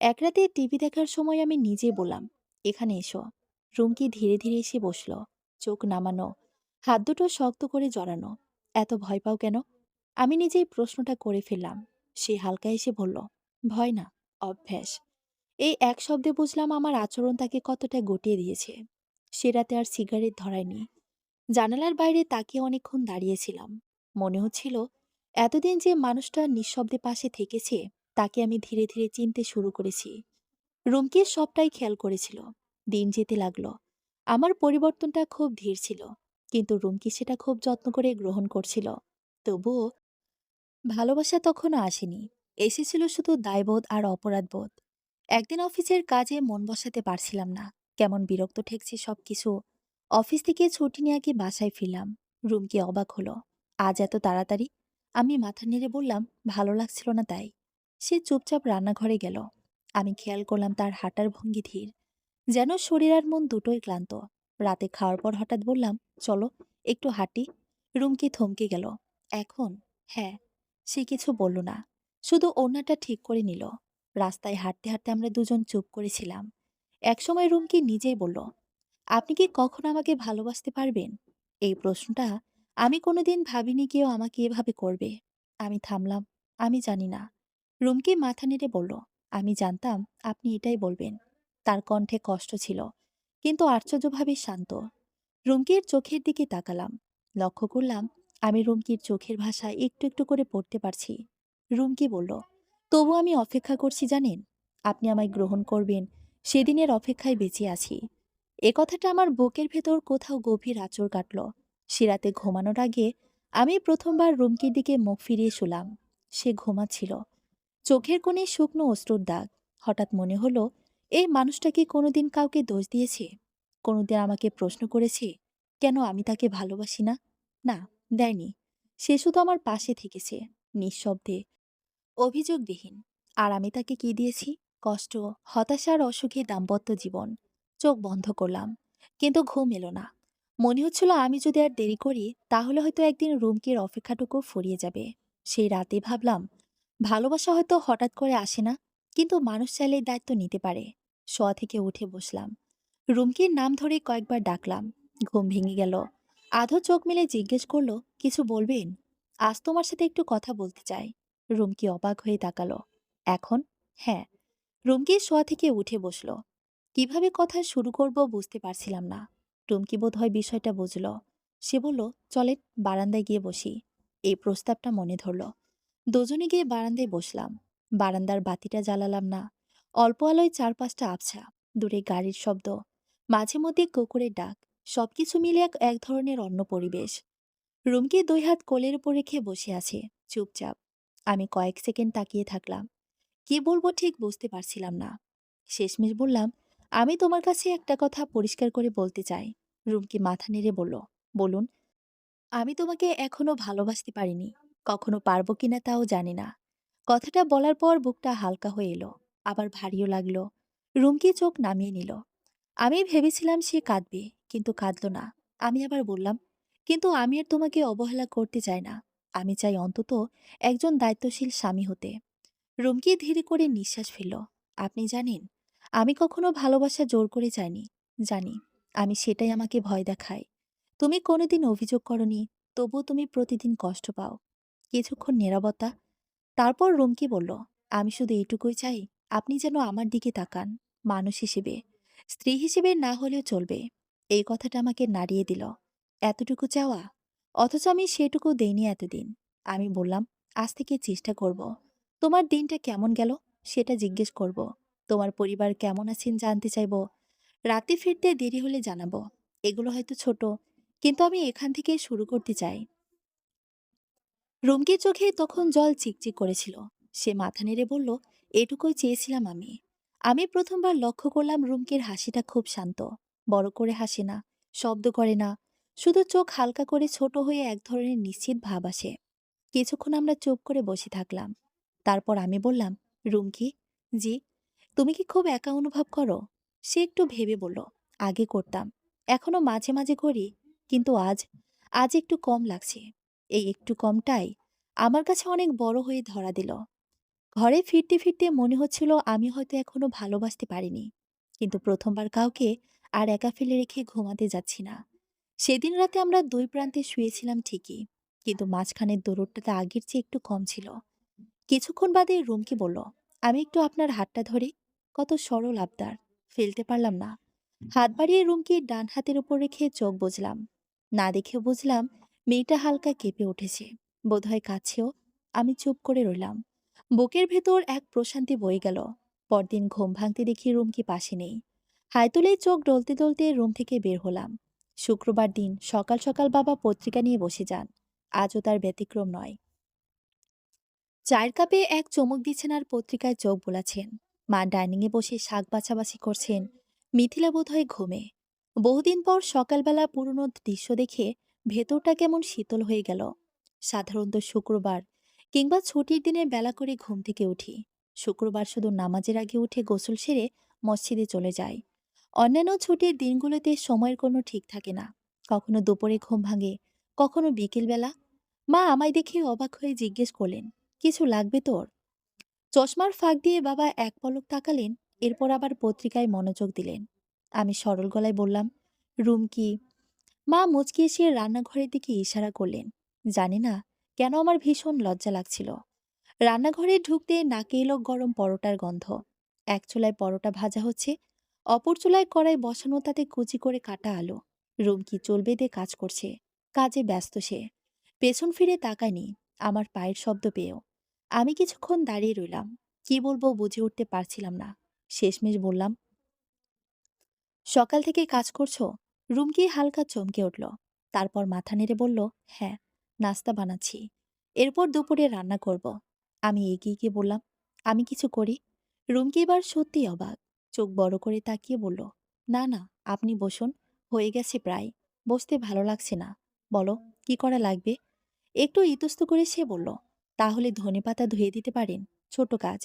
এক রাতে টিভি দেখার সময় আমি নিজে বললাম, এখানে এসো। রুমকি ধীরে ধীরে এসে বসলো, চোখ নামানো, হাত দুটো শক্ত করে জড়ানো। এত ভয় পাও কেন? আমি নিজেই প্রশ্নটা করে ফেললাম। সে হালকা এসে বলল, ভয় না, অভ্যাস। এই এক শব্দে বুঝলাম আমার আচরণ তাকে কতটা গটিয়ে দিয়েছে। সে রাতে আর সিগারেট ধরায়নি। জানালার বাইরে তাকিয়ে অনেকক্ষণ দাঁড়িয়েছিলাম। মনে হচ্ছিল এতদিন যে মানুষটা নিঃশব্দে পাশে থেকেছে, তাকে আমি ধীরে ধীরে চিনতে শুরু করেছি। রুমকি সবটাই খেয়াল করেছিল। দিন যেতে লাগলো। আমার পরিবর্তনটা খুব ধীর ছিল, কিন্তু রুমকি সেটা খুব যত্ন করে গ্রহণ করছিল। তবুও ভালোবাসা তখনও আসেনি। এসেছিল শুধু দায়বোধ আর অপরাধবোধ। একদিন অফিসের কাজে মন বসাতে পারছিলাম না। কেমন বিরক্ত ঠেকছে সবকিছু। অফিস থেকে ছুটি নিয়ে আগে বাসায় ফিরলাম। রুমকি অবাক হলো, আজ এত তাড়াতাড়ি? আমি মাথা নেড়ে বললাম, ভালো লাগছিল না তাই। সে চুপচাপ রান্নাঘরে গেল। আমি খেয়াল করলাম তার হাঁটার ভঙ্গি ধীর, যেন শরীর আর মন দুটোই ক্লান্ত। রাতে খাওয়ার পর হঠাৎ বললাম, চলো একটু হাঁটি। রুমকি থমকে গেল। এখন? হ্যাঁ। সে কিছু বলল না, শুধু ওড়নাটা ঠিক করে নিল। রাস্তায় হাঁটতে হাঁটতে আমরা দুজন চুপ করেছিলাম। একসময় রুমকি নিজেই বলল, আপনি কি কখনো আমাকে ভালোবাসতে পারবেন? এই প্রশ্নটা আমি কোনোদিন ভাবিনি কেউ আমাকে এভাবে করবে। আমি থামলাম। আমি জানি না। রুমকি মাথা নেড়ে বলল, আমি জানতাম আপনি এটাই বলবেন। তার কণ্ঠে কষ্ট ছিল, কিন্তু আশ্চর্যভাবে শান্ত। রুমকির চোখের দিকে তাকালাম। লক্ষ্য করলাম আমি রুমকির চোখের ভাষা একটু একটু করে পড়তে পারছি। রুমকি বলল, তবু আমি অপেক্ষা করছি জানেন। আপনি আমায় গ্রহণ করবেন, সেদিনের অপেক্ষায় বেঁচে আছি। এ কথাটা আমার বুকের ভেতর কোথাও গভীর আঁচড় কাটল। সে রাতে ঘুমানোর আগে আমি প্রথমবার রুমকির দিকে মুখ ফিরিয়ে শুলাম। সে ঘুমাচ্ছিল, চোখের কোণে শুকনো অশ্রুর দাগ। হঠাৎ মনে হলো, এই মানুষটা কি কোনোদিন কাউকে দোষ দিয়েছে? কোনোদিন আমাকে প্রশ্ন করেছে কেন আমি তাকে ভালোবাসি না? না, দেয়নি। সে শুধু আমার পাশে থেকেছে, নিঃশব্দে, অভিযোগবিহীন। আর আমি তাকে কি দিয়েছি? কষ্ট, হতাশা আর অসুখী দাম্পত্য জীবন। চোখ বন্ধ করলাম, কিন্তু ঘুম এলো না। মনে হচ্ছিল আমি যদি আর দেরি করি, তাহলে হয়তো একদিন রুমকির অপেক্ষাটুকু ফুরিয়ে যাবে। সেই রাতে ভাবলাম, ভালোবাসা হয়তো হঠাৎ করে আসে না, কিন্তু মানুষ চাইলেই দায়িত্ব নিতে পারে। শোয়া থেকে উঠে বসলাম। রুমকির নাম ধরে কয়েকবার ডাকলাম। ঘুম ভেঙে গেল। আধো চোখ মেলে জিজ্ঞেস করলো, কিছু বলবেন? আজ তোমার সাথে একটু কথা বলতে চাই। রুমকি অবাক হয়ে তাকালো। এখন? হ্যাঁ। রুমকি শোয়া থেকে উঠে বসল। কিভাবে কথা শুরু করব বুঝতে পারছিলাম না। রুমকি বোধহয় বিষয়টা বুঝল। সে বলল, চলেন বারান্দায় গিয়ে বসি। এই প্রস্তাবটা মনে ধরল। দুজনে গিয়ে বারান্দায় বসলাম। বারান্দার বাতিটা জ্বালালাম না। অল্প আলোয় চারপাশটা আবছা। দূরে গাড়ির শব্দ, মাঝে মধ্যে কুকুরের ডাক। সবকিছু মিলে এক এক ধরনের অন্য পরিবেশ। রুমকি 2 হাত কোলের উপর রেখে বসে আছে, চুপচাপ। আমি কয়েক সেকেন্ড তাকিয়ে থাকলাম। কি বলবো ঠিক বুঝতে পারছিলাম না। শেষমেশ বললাম, আমি তোমার কাছে একটা কথা পরিষ্কার করে বলতে চাই। রুমকি মাথা নেড়ে বলল, বলুন। আমি তোমাকে এখনো ভালোবাসতে পারিনি। কখনো পারবো কিনা তাও জানি না। কথাটা বলার পর বুকটা হালকা হয়ে এলো, আবার ভারীও লাগলো। রুমকি চোখ নামিয়ে নিল। আমি ভেবেছিলাম সে কাঁদবে, কিন্তু কাঁদল না। আমি আবার বললাম, কিন্তু আমি আর তোমাকে অবহেলা করতে চাই না। আমি চাই অন্তত একজন দায়িত্বশীল স্বামী হতে। রুমকি ধীরে করে নিঃশ্বাস ফেলল। আপনি জানেন, আমি কখনো ভালোবাসা জোর করে চাইনি। জানি, আমি সেটাই আমাকে ভয় দেখায়। তুমি কোনোদিন অভিযোগ করনি, তবুও তুমি প্রতিদিন কষ্ট পাও। কিছুক্ষণ নীরবতা। তারপর রুমকি বলল, আমি শুধু এইটুকুই চাই, আপনি যেন আমার দিকে তাকান। মানুষ হিসেবে, স্ত্রী হিসেবে না হলেও চলবে। এই কথাটা আমাকে নাড়িয়ে দিল। এতটুকু চাওয়া, অথচ আমি সেটুকু দেইনি এতদিন। আমি বললাম, আজ থেকে চেষ্টা করব। তোমার দিনটা কেমন গেল সেটা জিজ্ঞেস করব। তোমার পরিবার কেমন আছেন জানতে চাইব। রাতে ফিরতে দেরি হলে জানাবো। এগুলো হয়তো ছোট, কিন্তু আমি এখান থেকে শুরু করতে চাই। রুমকির চোখে তখন জল চিকচিক করেছিল। সে মাথা নেড়ে বলল, এটুকুই চেয়েছিলাম আমি। আমি প্রথমবার লক্ষ্য করলাম রুমকির হাসিটা খুব শান্ত। বড় করে হাসে না, শব্দ করে না, শুধু চোখ হালকা করে ছোট হয়ে এক ধরনের নিশ্চিত ভাব আসে। কিছুক্ষণ আমরা চুপ করে বসে থাকলাম। তারপর আমি বললাম, রুমকি, জি, তুমি কি খুব একা অনুভব করো? সে একটু ভেবে বলল, আগে করতাম, এখনো মাঝে মাঝে করি, কিন্তু আজ আজ একটু কম লাগছে। এই একটু কমটাই আমার কাছে অনেক বড় হয়ে ধরা দিল। ঘরে ফিরতে ফিরতে মনে হচ্ছিল আমি হয়তো এখনো ভালোবাসতে পারিনি, কিন্তু প্রথমবার কাউকে আর একা ফেলে রেখে ঘুমাতে যাচ্ছি না। সেদিন রাতে আমরা দুই প্রান্তে শুয়েছিলাম ঠিকই, কিন্তু মাঝখানের দূরত্বটা আগের চেয়ে একটু কম ছিল। কিছুক্ষণ বাদে রুমকি বলল, আমি একটু আপনার হাতটা ধরি। কত সরল আবদার, ফেলতে পারলাম না। হাত বাড়িয়ে রুমকির ডান হাতের উপর রেখে চোখ বুজলাম। না দেখেও বুঝলাম মেয়েটা হালকা কেঁপে উঠেছে, বোধহয় কাছেও। আমি চুপ করে রইলাম। বুকের ভেতর এক প্রশান্তি বয়ে গেল। পরদিন ঘুম ভাঙতে দেখি রুমকি পাশে নেই। হাই তুলে চোখ ডলতে ডলতে রুম থেকে বের হলাম। শুক্রবার দিন সকাল সকাল বাবা পত্রিকা নিয়ে বসে যান। আজও তার ব্যতিক্রম নয়। চায়ের কাপে এক চমক দিচ্ছেন আর পত্রিকায় চোখ বোলাচ্ছেন। মা ডাইনিংয়ে বসে শাক বাছাবাছি করছেন। মিথিলা বোধহয় ঘুমে। বহুদিন পর সকালবেলা পুরনো দৃশ্য দেখে ভেতরটা কেমন শীতল হয়ে গেল। সাধারণত শুক্রবার কিংবা ছুটির দিনে বেলা করে ঘুম থেকে উঠি। শুক্রবার শুধু নামাজের আগে উঠে গোসল সেরে মসজিদে চলে যাই। অন্যান্য ছুটির দিনগুলোতে সময়ের কোনো ঠিক থাকে না। কখনো দুপুরে ঘুম ভাঙে, কখনো বিকেলবেলা। মা আমায় দেখে অবাক হয়ে জিজ্ঞেস করলেন, কিছু লাগবে তোর? চশমার ফাঁক দিয়ে বাবা এক পলক তাকালেন, এরপর আবার পত্রিকায় মনোযোগ দিলেন। আমি সরল গলায় বললাম, রুম কি? মা মুচকি এসে রান্নাঘরের দিকে ইশারা করলেন। জানি না কেন আমার ভীষণ লজ্জা লাগছিল। রান্নাঘরে ঢুকতে নাকে এলো গরম পরোটার গন্ধ। এক চুলায় পরোটা ভাজা হচ্ছে, অপর চুলায় কড়াই বসানো, তাতে কুচি করে কাটা আলু। রুমকি চুল বেঁধে কাজ করছে, কাজে ব্যস্ত সে। পেছন ফিরে তাকায়নি আমার পায়ের শব্দ পেয়েও। আমি কিছুক্ষণ দাঁড়িয়ে রইলাম। কি বলবো বুঝে উঠতে পারছিলাম না। শেষমেশ বললাম, সকাল থেকে কাজ করছো? রুমকি হালকা চমকে উঠল। তারপর মাথা নেড়ে বলল, হ্যাঁ, নাস্তা বানাচ্ছি, এরপর দুপুরে রান্না করব। আমি এগিয়ে গিয়ে বললাম, আমি কিছু করি? রুমকি এবার সত্যি অবাক। চোখ বড় করে তাকিয়ে বলল, না না, আপনি বসুন, হয়ে গেছে প্রায়। বসতে ভালো লাগছে না। বলো, কি করা লাগবে? একটু ইতস্ত করে সে বলল, তাহলে ধনেপাতা ধুয়ে দিতে পারেন, ছোট কাজ।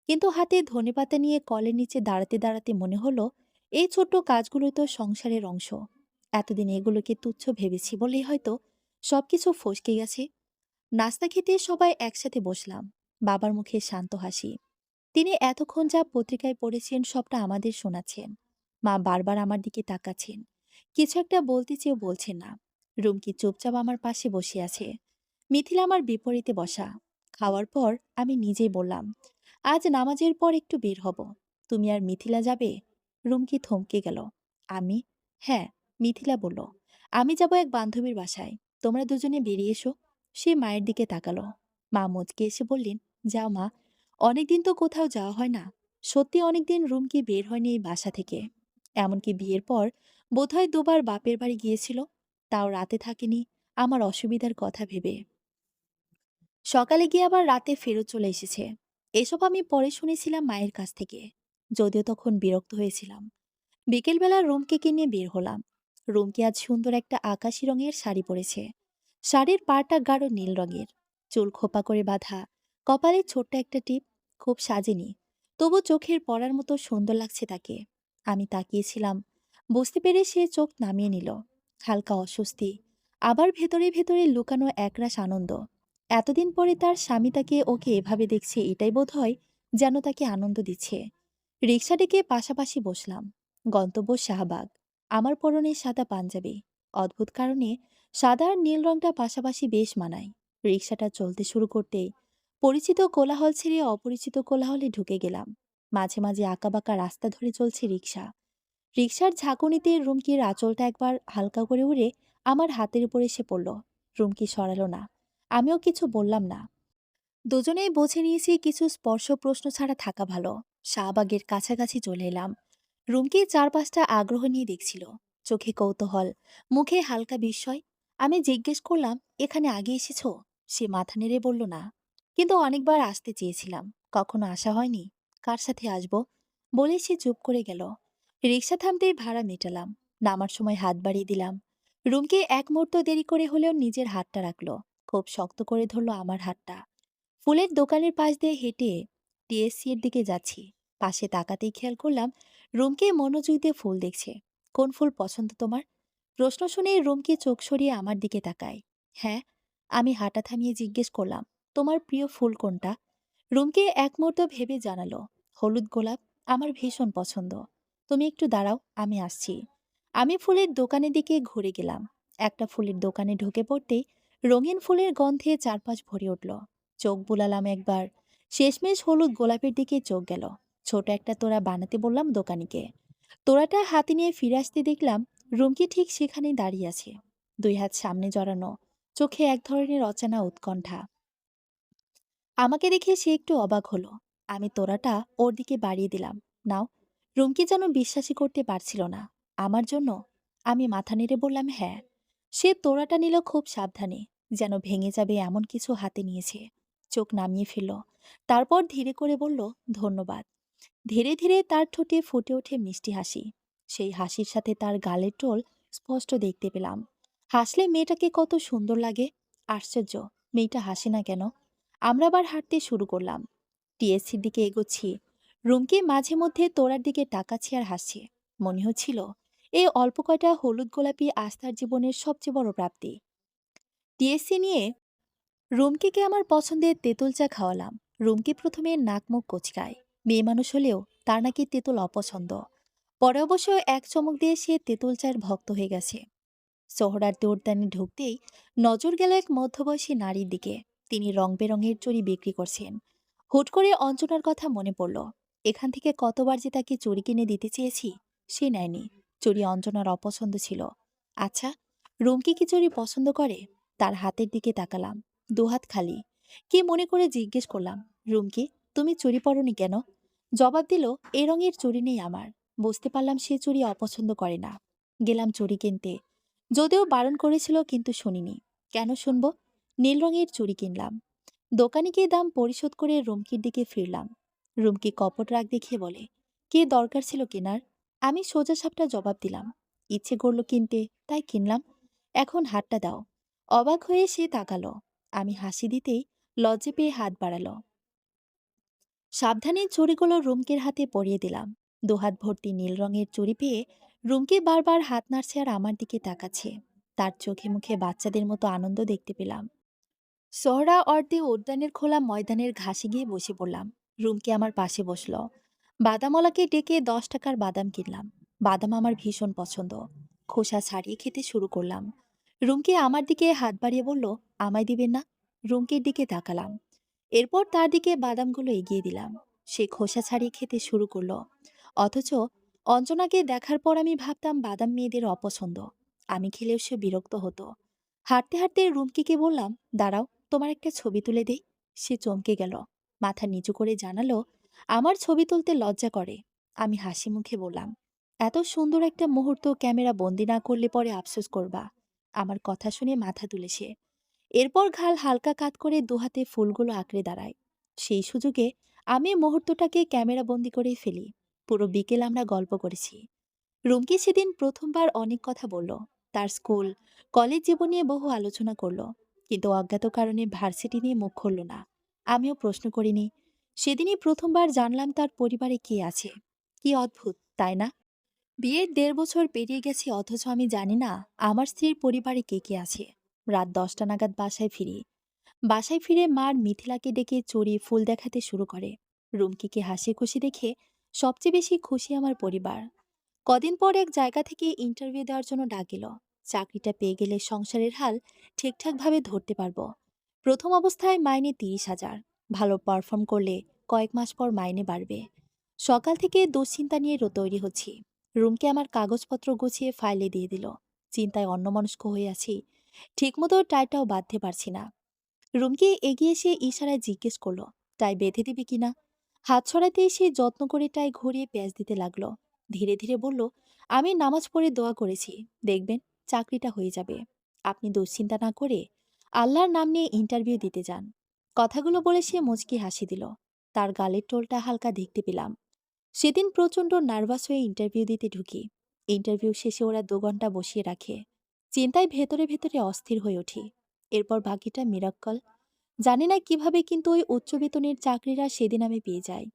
কিন্তু হাতে ধনেপাতা নিয়ে কলের নিচে দাঁড়াতে দাঁড়াতে মনে হলো, এই ছোট্ট কাজগুলোই তো সংসারের অংশ। এতদিন এগুলোকে তুচ্ছ ভেবেছি বলেই হয়তো সবকিছু ফসকে গেছে। নাস্তা খেতে সবাই একসাথে বসলাম। বাবার মুখে শান্ত হাসি। তিনি এতক্ষণ যা পত্রিকায় পড়েছেন সবটা আমাদের শোনাচ্ছেন। মা বারবার আমার দিকে তাকাচ্ছেন, কিছু একটা বলতে চেয়েও বলছেন না। রুমকি চুপচাপ আমার পাশে বসে আছে। মিথিলা আমার বিপরীতে বসা। খাওয়ার পর আমি নিজেই বললাম, আজ নামাজের পর একটু বের হব। তুমি আর মিথিলা যাবে? রুমকি থমকে গেল। আমি? হ্যাঁ, মিথিলা বলল, আমি যাব এক বান্ধবীর বাসায়, তোমরা দুজনে বেরিয়ে এসো। সে মায়ের দিকে তাকালো। মা মুচকে এসে বললেন, যাও মা, অনেকদিন তো কোথাও যাওয়া হয় না। সত্যি অনেকদিন রুমকি বের হয়নি এই বাসা থেকে। এমনকি বিয়ের পর বোধহয় দুবার বাপের বাড়ি গিয়েছিল, তাও রাতে থাকেনি, আমার অসুবিধার কথা ভেবে। সকালে গিয়ে আবার রাতে ফেরত চলে এসেছে। এসব আমি পরে শুনেছিলাম মায়ের কাছ থেকে, যদিও তখন বিরক্ত হয়েছিলাম। বিকেলবেলা রুমকিকে নিয়ে বের হলাম। রুমকি আজ সুন্দর একটা আকাশি রঙের শাড়ি পরেছে। শাড়ির পাড়টা গাঢ় নীল রঙের, চুল খোপা করে বাঁধা, কপালে ছোট্ট একটা টিপ। খুব সাজেনি, তবু চোখের পড়ার মতো সুন্দর লাগছে তাকে। আমি তাকিয়েছিলাম, বুঝতে পেরে সে চোখ নামিয়ে নিল। হালকা অস্বস্তি, আবার ভেতরে ভেতরে লুকানো একরাশ আনন্দ। এতদিন পরে তার স্বামী তাকে ওকে এভাবে দেখছে, এটাই বোধ হয় যেন তাকে আনন্দ দিচ্ছে। রিক্সা ডেকে পাশাপাশি বসলাম। গন্তব্য শাহবাগ। আমার পরনে সাদা পাঞ্জাবি। অদ্ভুত কারণে সাদা আর নীল রংটা পাশাপাশি বেশ মানায়। রিক্সাটা চলতে শুরু করতেই পরিচিত কোলাহল ছেড়ে অপরিচিত কোলাহলে ঢুকে গেলাম। মাঝে মাঝে আঁকাবাঁকা রাস্তা ধরে চলছে রিক্সা। রিক্সার ঝাঁকুনিতে রুমকির আঁচলটা একবার হালকা করে উড়ে আমার হাতের উপর এসে পড়ল। রুমকি সরালো না, আমিও কিছু বললাম না। দুজনেই বুঝে নিয়েছি কিছু স্পর্শ প্রশ্ন ছাড়া থাকা ভালো। শাহবাগের কাছাকাছি চলে এলাম। রুমকি চারপাশটা আগ্রহ নিয়ে দেখছিল, চোখে কৌতূহল, মুখে হালকা বিস্ময়। আমি জিজ্ঞেস করলাম, এখানে আগে এসেছো? সে মাথা নেড়ে বলল না, কিন্তু অনেকবার আসতে চেয়েছিলাম, কখনো আসা হয়নি। কার সাথে আসবো বলে সে চুপ করে গেল। রিক্সা থামতেই ভাড়া মেটালাম। নামার সময় হাত বাড়িয়ে দিলাম। রুমকি এক মুহূর্ত দেরি করে হলেও নিজের হাতটা রাখলো, খুব শক্ত করে ধরলো আমার হাতটা। ফুলের দোকানের পাশ দিয়ে হেঁটে টিএসসি এর দিকে যাচ্ছি। পাশে তাকাতেই খেয়াল করলাম রুমকে মনোযোগ দিয়ে ফুল দেখছে। কোন ফুল পছন্দ তোমার? প্রশ্ন শুনে রুমকে চোখ সরিয়ে আমার দিকে তাকায়। হ্যাঁ, আমি হাঁটা থামিয়ে জিজ্ঞেস করলাম, তোমার প্রিয় ফুল কোনটা? রুমকে এক মুহূর্ত ভেবে জানালো, হলুদ গোলাপ আমার ভীষণ পছন্দ। তুমি একটু দাঁড়াও, আমি আসছি। আমি ফুলের দোকানের দিকে ঘুরে গেলাম। একটা ফুলের দোকানে ঢুকে পড়তেই রঙিন ফুলের গন্ধে চারপাশ ভরে উঠল। চোখ বুলালাম একবার, শেষমেশ হলুদ গোলাপের দিকে চোখ গেল। ছোট একটা তোড়া বানাতে বললাম দোকানিকে। তোড়াটা হাতে নিয়ে ফিরে আসতে দেখলাম রুমকি ঠিক সেখানেই দাঁড়িয়ে আছে, দুই হাত সামনে জড়ানো, চোখে এক ধরনের অচেনা উৎকণ্ঠা। আমাকে দেখে সে একটু অবাক হলো। আমি তোড়াটা ওর দিকে বাড়িয়ে দিলাম। নাও। রুমকি যেন বিশ্বাসই করতে পারছিল না। আমার জন্য? আমি মাথা নেড়ে বললাম হ্যাঁ। সে তোড়াটা নিল খুব সাবধানে, যেন ভেঙে যাবে এমন কিছু হাতে নিয়েছে। চোখ নামিয়ে ফেলল, তারপর ধীরে করে বলল, ধন্যবাদ। ধীরে ধীরে তার ঠোঁটে ফুটে ওঠে মিষ্টি হাসি। সেই হাসির সাথে তার গালের টোল স্পষ্ট দেখতে পেলাম। হাসলে মেয়েটাকে কত সুন্দর লাগে। আশ্চর্য, মেয়েটা হাসে না কেন? আমরা আবার হাঁটতে শুরু করলাম। টিএসসির দিকে এগোচ্ছি। রুমকি মাঝে মধ্যে তোড়ার দিকে তাকাচ্ছে আর হাসছে। মনে হচ্ছিল এই অল্প কয়টা হলুদ গোলাপি আস্থার জীবনের সবচেয়ে বড় প্রাপ্তি। টিএসসি নিয়ে রুমকিকে আমার পছন্দের তেঁতুল চা খাওয়ালাম। রুমকি প্রথমে নাক মুখ কোচকায়। মেয়ে মানুষ হলেও তার নাকি তেঁতুল অপছন্দ। পরে অবশ্য এক চমক দিয়ে সে তেঁতুল চায়ের ভক্ত হয়ে গেছে। সোহরার উদ্যানে ঢুকতেই নজর গেল এক মধ্যবয়সী নারীর দিকে। তিনি রং বেরঙের চুড়ি বিক্রি করছেন। হুট করে অঞ্জনার কথা মনে পড়ল। এখান থেকে কতবার যে তাকে চুড়ি কিনে দিতে চেয়েছি, সে নেয়নি। চুড়ি অঞ্জনার অপছন্দ ছিল। আচ্ছা, রুমকি কি চুড়ি পছন্দ করে? তার হাতের দিকে তাকালাম, দুহাত খালি। কি মনে করে জিজ্ঞেস করলাম, রুমকি, তুমি চুড়ি পরনি কেন? জবাব দিল, এ রঙের চুড়ি নেই আমার। বুঝতে পারলাম সে চুড়ি অপছন্দ করে না। গেলাম চুড়ি কিনতে। যদিও বারণ করেছিল, কিন্তু শুনিনি। কেন শুনবো? নীল রঙের চুড়ি কিনলাম। দোকানে গিয়ে দাম পরিশোধ করে রুমকির দিকে ফিরলাম। রুমকি কপট রাগ দেখিয়ে বলে, কে দরকার ছিল কেনার? আমি সোজা সাপটা জবাব দিলাম, ইচ্ছে করলো কিনতে, তাই কিনলাম। এখন হাতটা দাও। অবাক হয়ে সে তাকালো। আমি হাসি দিতেই লজ্জে পেয়ে হাত বাড়ালো। সাবধানে চুড়িগুলো রুমকির হাতে পরিয়ে দিলাম। দুহাত ভর্তি নীল রঙের চুড়ি পেয়ে রুমকি বারবার হাত নাড়ছে আর আমার দিকে তাকাচ্ছে। তার চোখে মুখে বাচ্চাদের মতো আনন্দ দেখতে পেলাম। সোহরা অর্ধে উদ্যানের খোলা ময়দানের ঘাসে গিয়ে বসে পড়লাম। রুমকি আমার পাশে বসলো। বাদামওয়ালাকে ডেকে 10 টাকার বাদাম কিনলাম। বাদাম আমার ভীষণ পছন্দ। খোসা ছাড়িয়ে খেতে শুরু করলাম। রুমকি আমার দিকে হাত বাড়িয়ে বলল, আমায় দিবেন না? রুমকির দিকে তাকালাম। এরপর তার দিকে বাদামগুলো এগিয়ে দিলাম। সে খোসা ছাড়িয়ে খেতে শুরু করলো। অথচ অঞ্জনাকে দেখার পর আমি ভাবতাম বাদাম মেয়েদের অপছন্দ। আমি খেলেও সে বিরক্ত হতো। হাঁটতে হাঁটতে রুমকিকে বললাম, দাঁড়াও, তোমার একটা ছবি তুলে দেই। সে চমকে গেল, মাথা নিচু করে জানালো, আমার ছবি তুলতে লজ্জা করে। আমি হাসি মুখে বললাম, এত সুন্দর একটা মুহূর্ত ক্যামেরা বন্দি না করলে পরে আফসোস করবা। আমার কথা শুনে মাথা তুলে সে। এরপর ঘাল হালকা কাত করে দুহাতে ফুলগুলো আঁকড়ে দাঁড়ায়। সেই সুযোগে আমি মুহূর্তটাকে ক্যামেরা বন্দি করে ফেলি। পুরো বিকেল আমরা গল্প করেছি। রুমকি সেদিন প্রথমবার অনেক কথা বলল। তার স্কুল, কলেজ জীবন নিয়ে বহু আলোচনা করলো। কিন্তু অজ্ঞাত কারণে ভার্সিটি নিয়ে মুখ খুলল না। আমিও প্রশ্ন করিনি। সেদিনই প্রথমবার জানলাম তার পরিবারে কে আছে। কি অদ্ভুত, তাই না? বিয়ের ১.৫ বছর পেরিয়ে গেছে, অথচ আমি জানি না আমার স্ত্রীর পরিবারে কে কে আছে। রাত ১০টা নাগাদ বাসায় ফিরি। বাসায় ফিরে মার মিথিলাকে ডেকে চড়ি ফুল দেখাতে শুরু করে। রুমকিকে হাসি খুশি দেখে সবচেয়ে বেশি খুশি আমার পরিবার। কদিন পর এক জায়গা থেকে ইন্টারভিউ দেওয়ার জন্য ডাক এলো। চাকরিটা পেয়ে গেলে সংসারের হাল ঠিকঠাকভাবে ধরতে পারবো। প্রথম অবস্থায় মাইনে ৩০,০০০। ভালো পারফর্ম করলে কয়েক মাস পর মাইনে বাড়বে। সকাল থেকে দুশ্চিন্তা নিয়ে তৈরি হচ্ছি। রুমকে আমার কাগজপত্র গুছিয়ে ফাইলে দিয়ে দিল। চিন্তায় অন্যমনস্ক হয়ে আছি। ঠিকমতো টাইটাও বাঁধতে পারছি না। রুমকি এগিয়ে এসে ইশারায় জিজ্ঞেস করলো, টাই বেঁধে দিবি কিনা। হাত ছড়াতে এসে যত্ন করে টাই ঘুরিয়ে প্যাঁচ দিতে লাগলো। ধীরে ধীরে বলল, আমি নামাজ পড়ে দোয়া করেছি, দেখবেন চাকরিটা হয়ে যাবে। আপনি দুশ্চিন্তা না করে আল্লাহর নাম নিয়ে ইন্টারভিউ দিতে যান। কথাগুলো বলে সে মুচকি হাসি দিল। তার গালের টোলটা হালকা দেখতে পেলাম। সেদিন প্রচণ্ড নার্ভাস হয়ে ইন্টারভিউ দিতে ঢুকি। ইন্টারভিউ শেষে ওরা ২ ঘন্টা বসিয়ে রাখে। চিন্তায় ভেতরে ভেতরে অস্থির হয়ে উঠি। এরপর বাকিটা মিরাক্কল। জানি না কিভাবে, কিন্তু ওই উচ্চ বেতনের চাকরিরা সেদিন আমি পেয়ে যাই।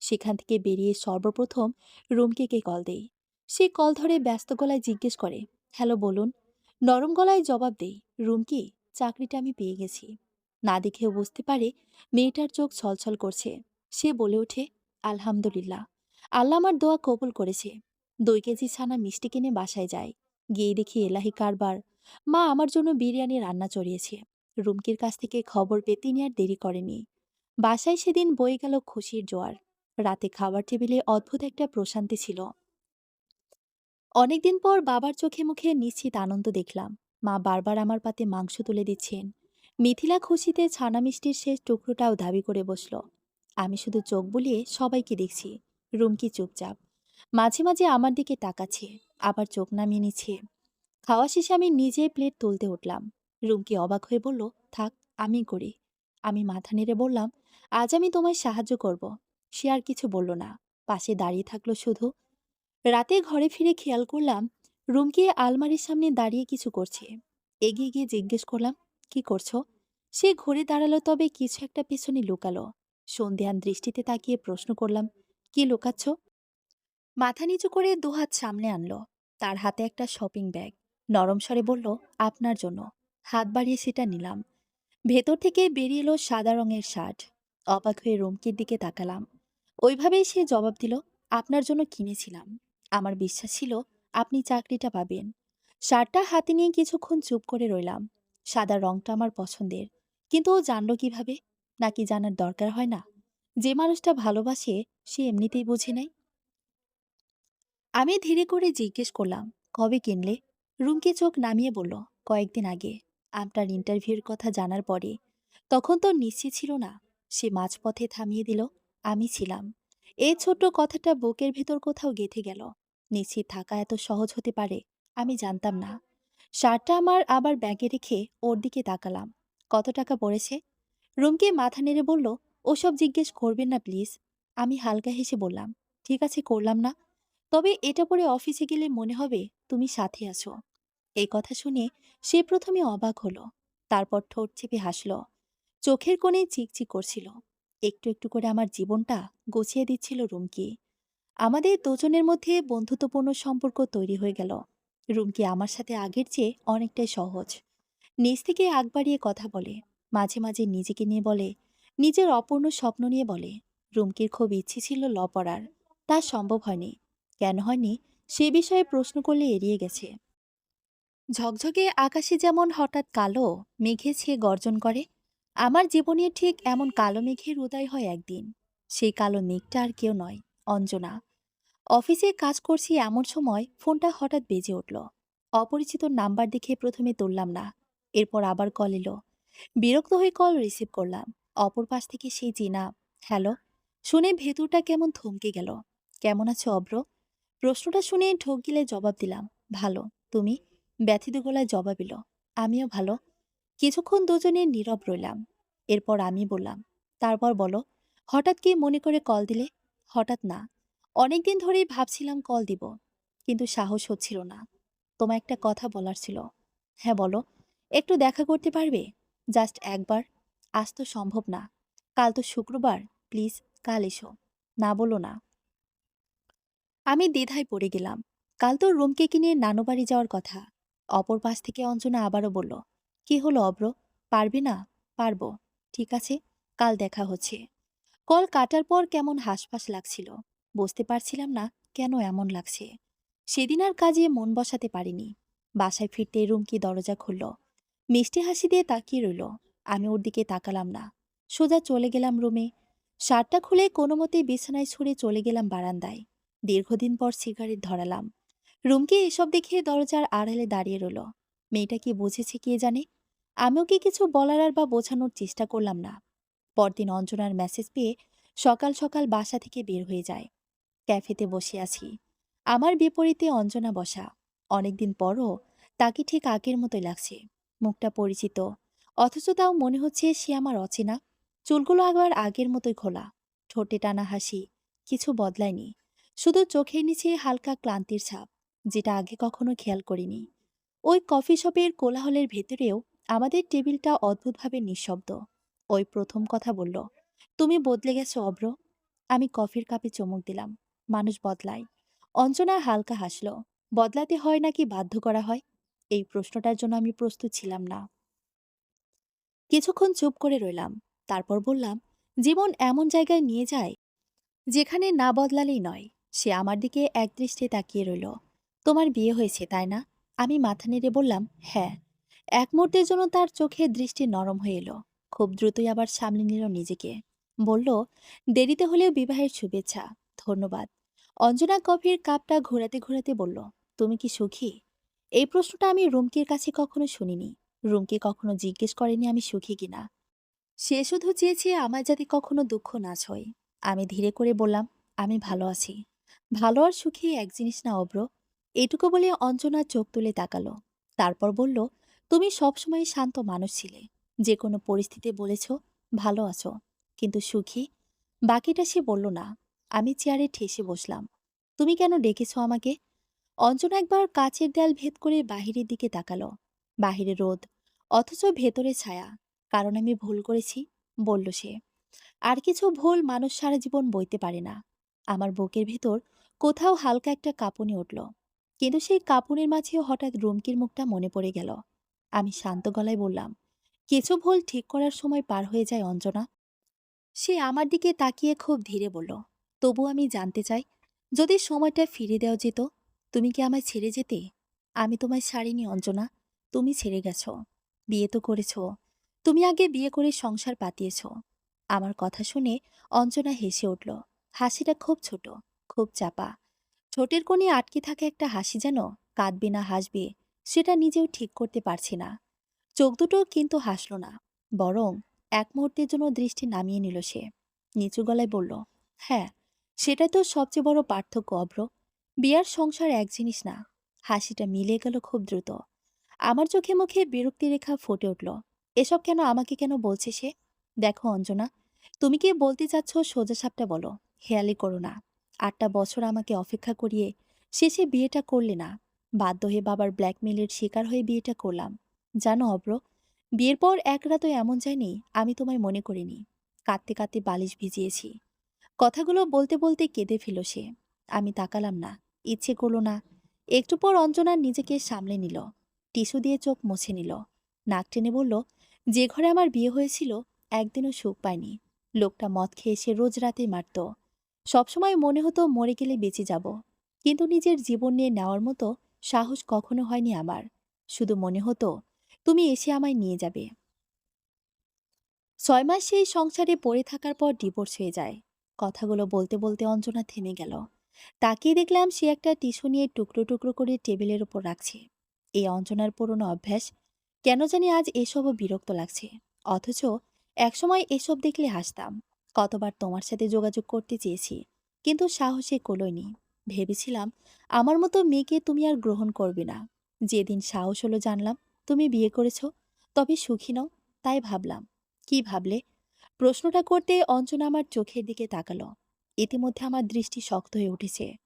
সেখান থেকে বেরিয়ে সর্বপ্রথম রুমকিকে কল দেই। সে কল ধরে ব্যস্ত গলায় জিজ্ঞেস করে, হ্যালো বলুন। নরম গলায় জবাব দেই, রুমকি, চাকরিটা আমি পেয়ে গেছি। না দেখেও বুঝতে পারে মেয়েটার চোখ ছলছল করছে। সে বলে ওঠে, আলহামদুলিল্লাহ, আল্লাহ আমার দোয়া কবুল করেছে। ২ কেজি ছানা মিষ্টি কিনে বাসায় যায়। গিয়ে দেখি এলাহি কারবার। মা আমার জন্য বিরিয়ানি রান্না চড়িয়েছে। রুমকির কাছ থেকে খবর পেয়ে তিনি আর দেরি করেনি। বাসায় সেদিন বয়ে গেল খুশির জোয়ার। রাতে খাবার টেবিলে অদ্ভুত একটা প্রশান্তি ছিল। অনেকদিন পর বাবার চোখে মুখে নিশ্চিত আনন্দ দেখলাম। মা বারবার আমার পাতে মাংস তুলে দিচ্ছেন। মিথিলা খুশিতে ছানা মিষ্টির শেষ টুকরোটাও দাবি করে বসল। আমি শুধু চোখ বুলিয়ে সবাইকে দেখছি। রুমকি চুপচাপ। মাঝে মাঝে আমার দিকে তাকাচ্ছে, আবার চোখ নামিয়ে নিচ্ছে। খাওয়া শেষে আমি নিজে প্লেট তুলতে উঠলাম। রুমকি অবাক হয়ে বলল, থাক, আমি করি। আমি মাথা নেড়ে বললাম, আজ আমি তোমায় সাহায্য করব। সে আর কিছু বলল না, পাশে দাঁড়িয়ে থাকলো শুধু। রাতে ঘরে ফিরে খেয়াল করলাম রুমকি আলমারির সামনে দাঁড়িয়ে কিছু করছে। এগিয়ে গিয়ে জিজ্ঞেস করলাম, কি করছো? সে ঘুরে দাঁড়ালো, তবে কিছু একটা পেছনে লুকালো। সন্দেহান দৃষ্টিতে তাকিয়ে প্রশ্ন করলাম, কি লুকাচ্ছ? মাথা নিচু করে দুহাত সামনে আনলো। তার হাতে একটা শপিং ব্যাগ। নরম স্বরে বলল, আপনার জন্য। হাত বাড়িয়ে সেটা নিলাম। ভেতর থেকে বেরিয়ে এলো সাদা রঙের শার্ট। অবাক হয়ে রুমকির দিকে তাকালাম। ওইভাবেই সে জবাব দিল, আপনার জন্য কিনেছিলাম। আমার বিশ্বাস ছিল আপনি চাকরিটা পাবেন। শার্টটা হাতে নিয়ে কিছুক্ষণ চুপ করে রইলাম। সাদা রংটা আমার পছন্দের। কিন্তু ও জানলো কিভাবে? নাকি জানার দরকার হয় না? যে মানুষটা ভালোবাসে সে এমনিতেই বুঝে নেয়। আমি ধীরে করে জিজ্ঞেস করলাম, কবে কিনলে? রুমকি চোখ নামিয়ে বলল, কয়েকদিন আগে। আপনার ইন্টারভিউর কথা জানার পরে। তখন তো নিশ্চিত ছিল না। সে মাঝপথে থামিয়ে দিল। আমি ছিলাম। এই ছোট্ট কথাটা বুকের ভেতর কোথাও গেঁথে গেল। নিশ্চিত থাকা এত সহজ হতে পারে আমি জানতাম না। শার্টটা আমার আবার ব্যাগে রেখে ওর দিকে তাকালাম। কত টাকা পড়েছে? রুমকি মাথা নেড়ে বলল, ওসব জিজ্ঞেস করবেন না প্লিজ। আমি হালকা হেসে বললাম, ঠিক আছে, করলাম না। তবে এটা পরে অফিসে গেলে মনে হবে তুমি সাথে আছো। এই কথা শুনে সে প্রথমে অবাক হলো। তারপর ঠোঁট চেপে হাসল। চোখের কোণে চিকচিক করছিল। একটু একটু করে আমার জীবনটা গুছিয়ে দিচ্ছিল রুমকি। আমাদের দুজনের মধ্যে বন্ধুত্বপূর্ণ সম্পর্ক তৈরি হয়ে গেল। রুমকি আমার সাথে আগের চেয়ে অনেকটাই সহজ। নিজ থেকে আগ বাড়িয়ে কথা বলে। মাঝে মাঝে নিজেকে নিয়ে বলে, নিজের অপূর্ণ স্বপ্ন নিয়ে বলে। রুমকির খুব ইচ্ছে ছিল ল পড়ার। তা সম্ভব হয়নি। কেন হয়নি সে বিষয়ে প্রশ্ন করলে এড়িয়ে গেছে। ঝকঝকে আকাশে যেমন হঠাৎ কালো মেঘে ছেয়ে গর্জন করে, আমার জীবনে ঠিক এমন কালো মেঘের উদয় হয় একদিন। সেই কালো মেঘটা আর কেউ নয়, অঞ্জনা। অফিসে কাজ করছি এমন সময় ফোনটা হঠাৎ বেজে উঠল। অপরিচিত নাম্বার দেখে প্রথমে তুললাম না। এরপর আবার কল এলো। বিরক্ত হয়ে কল রিসিভ করলাম। অপর পাশ থেকে সেই চেনা হ্যালো শুনে ভেতরটা কেমন থমকে গেল। কেমন আছো অব্র? প্রশ্নটা শুনে ঢোক গিলে জবাব দিলাম, ভালো। তুমি? ব্যথিত গলায় জবাব এলো, আমিও ভালো। কিছুক্ষণ দুজনে নীরব রইলাম। এরপর আমি বললাম, তারপর বলো, হঠাৎ কি মনে করে কল দিলে? হঠাৎ না, অনেকদিন ধরেই ভাবছিলাম কল দিব, কিন্তু সাহস হচ্ছিল না। তোমায় একটা কথা বলার ছিল। হ্যাঁ বলো। একটু দেখা করতে পারবে? জাস্ট একবার। আজ তো সম্ভব না। কাল তো শুক্রবার। প্লিজ, কাল এসো। না বলো না। আমি দ্বিধায় পড়ে গেলাম। কাল তো রুমকে কিনে নানু বাড়ি যাওয়ার কথা। অপর পাশ থেকে অঞ্জনা আবারও বলল, কি হলো অব্র? পারবে না? পারবো। ঠিক আছে, কাল দেখা হচ্ছে। কল কাটার পর কেমন হাসফাস লাগছিল। বুঝতে পারছিলাম না কেন এমন লাগছে। সেদিন আর কাজে মন বসাতে পারিনি। বাসায় ফিরতে রুমকি দরজা খুলল। মিষ্টি হাসি দিয়ে তাকিয়ে রইল। আমি ওর দিকে তাকালাম না। সোজা চলে গেলাম রুমে। শার্টটা খুলে কোনো মতেই বিছানায় ছুঁড়ে চলে গেলাম বারান্দায়। দীর্ঘদিন পর সিগারেট ধরালাম। রুমকি এসব দেখে দরজার আড়ালে দাঁড়িয়ে রইল। মেয়েটা কি বুঝেছে কে জানে। আমিও কি কিছু বলার আর বা বোঝানোর চেষ্টা করলাম না। পরদিন অঞ্জনার মেসেজ পেয়ে সকাল সকাল বাসা থেকে বের হয়ে যায়। ক্যাফেতে বসে আছি। আমার বিপরীতে অঞ্জনা বসা। অনেকদিন পরও তাকে ঠিক আগের মতোই লাগছে। মুখটা পরিচিত, অথচ তাও মনে হচ্ছে সে আমার অচেনা। চুলগুলো আবার আগের মতোই খোলা। ঠোঁটে টানা হাসি। কিছু বদলায়নি। শুধু চোখের নিচে হালকা ক্লান্তির ছাপ, যেটা আগে কখনো খেয়াল করিনি। ওই কফি শপের কোলাহলের ভেতরেও আমাদের টেবিলটা অদ্ভুতভাবে নিঃশব্দ। ওই প্রথম কথা বলল, তুমি বদলে গেছো অব্র। আমি কফির কাপে চুমুক দিলাম। মানুষ বদলায়। অঞ্জনা হালকা হাসল। বদলাতে হয় নাকি বাধ্য করা হয়? এই প্রশ্নটার জন্য আমি প্রস্তুত ছিলাম না। কিছুক্ষণ চুপ করে রইলাম। তারপর বললাম, জীবন এমন জায়গায় নিয়ে যায় যেখানে না বদলালেই নয়। সে আমার দিকে একদৃষ্টে তাকিয়ে রইল। তোমার বিয়ে হয়েছে তাই না? আমি মাথা নেড়ে বললাম, হ্যাঁ। এক মুহূর্তের জন্য তার চোখে দৃষ্টি নরম হয়ে এলো। খুব দ্রুতই আবার সামলে নিল নিজেকে। বলল, দেরিতে হলেও বিবাহের শুভেচ্ছা। ধন্যবাদ। অঞ্জনা কফির কাপটা ঘোরাতে ঘোরাতে বলল, তুমি কি সুখী? এই প্রশ্নটা আমি রুমকির কাছে কখনো শুনিনি। রুমকি কখনো জিজ্ঞেস করেনি আমি সুখী কিনা। সে শুধু চেয়েছে আমার যাতে কখনো দুঃখ না ছয়। আমি ধীরে করে বললাম, আমি ভালো আছি। ভালো আর সুখী এক জিনিস না অব্র। এটুকু বলে অঞ্জনা চোখ তুলে তাকালো। তারপর বলল, তুমি সবসময় শান্ত মানুষ ছিলে। যে কোনো পরিস্থিতি বলেছ ভালো আছো, কিন্তু সুখী? বাকিটা সে বলল না। আমি চেয়ারে ঠেসে বসলাম। তুমি কেন ডেকেছ আমাকে? অঞ্জনা একবার কাচের দেয়াল ভেদ করে বাহিরের দিকে তাকালো। বাহিরে রোদ, অথচ ভেতরে ছায়া। কারণ আমি ভুল করেছি, বলল সে। আর কিছু ভুল মানুষ সারা জীবন বইতে পারে না। আমার বুকের ভেতর কোথাও হালকা একটা কাঁপুনি উঠল। কিন্তু সেই কাঁপুনির মাঝেও হঠাৎ রুমকির মুখটা মনে পড়ে গেল। আমি শান্ত গলায় বললাম, কিছু ভুল ঠিক করার সময় পার হয়ে যায় অঞ্জনা। সে আমার দিকে তাকিয়ে খুব ধীরে বলল, তবু আমি জানতে চাই, যদি সময়টা ফিরে দেওয়া যেত, তুমি কি আমায় ছেড়ে যেতে? আমি তোমায় ছাড়িনি অঞ্জনা। তুমি ছেড়ে গেছ। বিয়ে তো করেছ। তুমি আগে বিয়ে করে সংসার পাতিয়েছ। আমার কথা শুনে অঞ্জনা হেসে উঠল। হাসিটা খুব ছোট, খুব চাপা। ঠোঁটের কোণে আটকে থাকা একটা হাসি যেন কাঁদবে না হাসবে সেটা নিজেও ঠিক করতে পারছি না। চোখ দুটো কিন্তু হাসল না, বরং এক মুহূর্তের জন্য দৃষ্টি নামিয়ে নিল সে। নিচু গলায় বলল, হ্যাঁ, সেটা তো সবচেয়ে বড় পার্থক্য অভ্র। বিয়ার সংসার এক জিনিস না। হাসিটা মিলে গেল খুব দ্রুত। আমার চোখে মুখে বিরক্তি রেখা ফুটে উঠল। এসব কেন, আমাকে কেন বলছে সে? দেখো অঞ্জনা, তুমি কি বলতে চাচ্ছ সোজাসাপটা বলো। হেয়ালি করো না। 8টা বছর আমাকে অপেক্ষা করিয়ে শেষে বিয়েটা করলে না। বাধ্য হয়ে বাবার ব্ল্যাকমেলের শিকার হয়ে বিয়েটা করলাম। জানো অব্র, বিয়ের পর এক রাতও এমন যায়নি আমি তোমায় মনে করিনি। কাঁদতে কাঁদতে বালিশ ভিজিয়েছি। কথাগুলো বলতে বলতে কেঁদে ফেল সে। আমি তাকালাম না, ইচ্ছে করল না। একটু পর অঞ্জনা নিজেকে সামলে নিল। টিস্যু দিয়ে চোখ মুছে নিল। নাক টেনে বলল, যে ঘরে আমার বিয়ে হয়েছিল একদিনও সুখ পায়নি। লোকটা মদ খেয়ে এসে রোজ রাতে মারত। সবসময় মনে হতো মরে গেলে বেঁচে যাব, কিন্তু নিজের জীবন নিয়ে নেওয়ার মতো সাহস কখনো হয়নি আমার। শুধু মনে হতো তুমি এসে আমায় নিয়ে যাবে। 6 মাস সেই সংসারে পড়ে থাকার পর ডিভোর্স হয়ে যায়। কথাগুলো বলতে বলতে অঞ্জনা থেমে গেল। তাকিয়ে দেখলাম সে একটা টিস্যু নিয়ে টুকরো টুকরো করে টেবিলের উপর রাখছে। এই অঞ্জনার পুরনো অভ্যাস। কেন জানি আজ এসবও বিরক্ত লাগছে। অথচ একসময় এসব দেখলে হাসতাম। কতবার তোমার সাথে যোগাযোগ করতে চেয়েছি, কিন্তু সাহসে কুলোয়নি। ভেবেছিলাম আমার মতো মেয়েকে তুমি আর গ্রহণ করবে না। যেদিন সাহস হলো জানলাম তুমি বিয়ে করেছো, তবে সুখী নও? তাই ভাবলাম। কি ভাবলে? প্রশ্নটা করতে অঞ্জনা আমার চোখের দিকে তাকালো। ইতিমধ্যে আমার দৃষ্টি শক্ত হয়ে উঠেছে।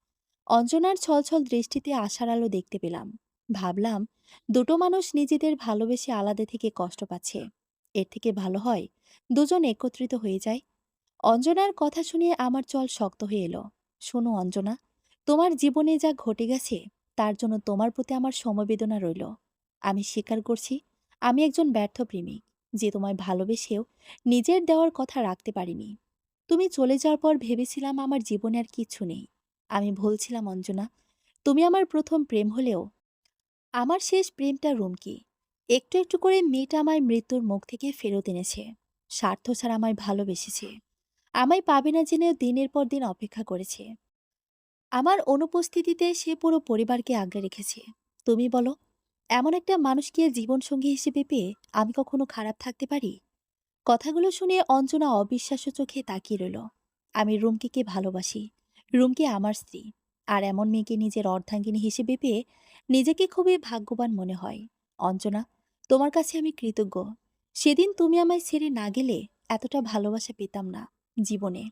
অঞ্জনার ছলছল দৃষ্টিতে আশার আলো দেখতে পেলাম। ভাবলাম, দুটো মানুষ নিজেদের ভালোবেসে আলাদা থেকে কষ্ট পাচ্ছে। এর থেকে ভালো হয় দুজন একত্রিত হয়ে যায়। অঞ্জনার কথা শুনে আমার চল শক্ত হয়ে এলো। শোনো অঞ্জনা, তোমার জীবনে যা ঘটে গেছে তার জন্য তোমার প্রতি আমার সমবেদনা রইল। আমি স্বীকার করছি, আমি একজন ব্যর্থ প্রেমিক, যে তোমায় ভালোবেসেও নিজের দেওয়ার কথা রাখতে পারিনি। তুমি চলে যাওয়ার পর ভেবেছিলাম আমার জীবনে আর কিচ্ছু নেই। আমি ভুল ছিলাম অঞ্জনা। তুমি আমার প্রথম প্রেম হলেও আমার শেষ প্রেমটা রুমকি। একটু একটু করে মেয়েটা আমায় মৃত্যুর মুখ থেকে ফেরত এনেছে। স্বার্থ ছাড়া আমায় ভালোবেসেছে। আমায় পাবে না জেনেও দিনের পর দিন অপেক্ষা করেছে। আমার অনুপস্থিতিতে সে পুরো পরিবারকে আগলে রেখেছে। তুমি বলো, এমন একটা মানুষকে জীবনসঙ্গী হিসেবে পেয়ে আমি কখনো খারাপ থাকতে পারি? কথাগুলো শুনে অঞ্জনা অবিশ্বাস্য চোখে তাকিয়ে রইল। আমি রুমকিকে ভালোবাসি। রুমকি আমার স্ত্রী। আর এমন মেয়েকে নিজের অর্ধাঙ্গিনী হিসেবে পেয়ে নিজেকে খুবই ভাগ্যবান মনে হয়। অঞ্জনা, তোমার কাছে আমি কৃতজ্ঞ। সেদিন তুমি আমায় ছেড়ে না গেলে এতটা ভালোবাসা পেতাম না জীবনে।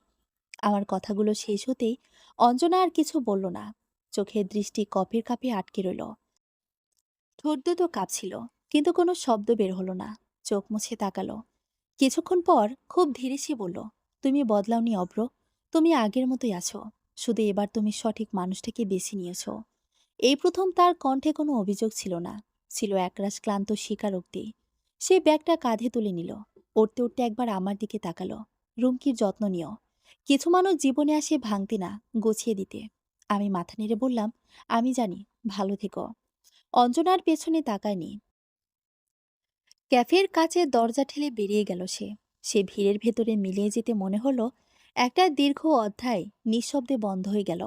আমার কথাগুলো শেষ হতেই অঞ্জনা আর কিছু বলল না। চোখের দৃষ্টি কফির কাপে আটকে রইল। ঠোঁট দুটো কাঁপছিল, কিন্তু কোনো শব্দ বের হলো না। চোখ মুছে তাকালো। কিছুক্ষণ পর খুব ধীরে সে বলল, তুমি বদলাওনি অব্র। তুমি আগের মতোই আছো। শুধু এবার তুমি সঠিক মানুষটাকে বেছে নিয়েছো। এই প্রথম তার কণ্ঠে কোনো অভিযোগ ছিল না। ছিল একরাশ ক্লান্ত স্বীকারোক্তি। সে ব্যাগটা কাঁধে তুলে নিল। উঠতে উঠতে একবার আমার দিকে তাকালো। রুমকির যত্ন নিও। কিছু মানুষ জীবনে আসে ভাঙতে না, গুছিয়ে দিতে। আমি মাথা নেড়ে বললাম, আমি জানি। ভালো থেকো। অঞ্জনার পেছনে তাকায়নি। ক্যাফের কাছে দরজা ঠেলে বেরিয়ে গেল সে। সে ভিড়ের ভেতরে মিলিয়ে যেতে মনে হলো একটা দীর্ঘ অধ্যায় নিঃশব্দে বন্ধ হয়ে গেল।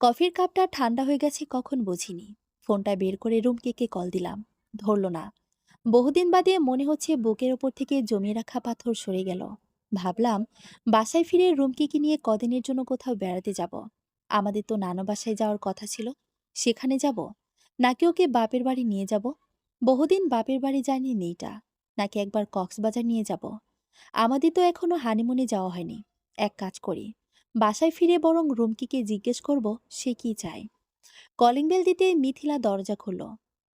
কফির কাপটা ঠান্ডা হয়ে গেছে কখন বুঝিনি। ফোনটা বের করে রুমকিকে কল দিলাম। ধরল না। বহুদিন বাদে মনে হচ্ছে বুকের ওপর থেকে জমিয়ে রাখা পাথর সরে গেল। ভাবলাম, বাসায় ফিরে রুমকিকে নিয়ে কদিনের জন্য কোথাও বেড়াতে যাব। আমাদের তো নানা বাসায় যাওয়ার কথা ছিল। সেখানে যাব, নাকি ওকে বাপের বাড়ি নিয়ে যাব? বহুদিন বাপের বাড়ি যায়নি মেয়েটা। নাকি একবার কক্সবাজার নিয়ে যাব? আমাদের তো এখনো হানিমুনে যাওয়া হয়নি। এক কাজ করি, বাসায় ফিরে বরং রুমকিকে জিজ্ঞেস করব সে কি চায়। কলিং বেল দিতে মিথিলা দরজা খুলল।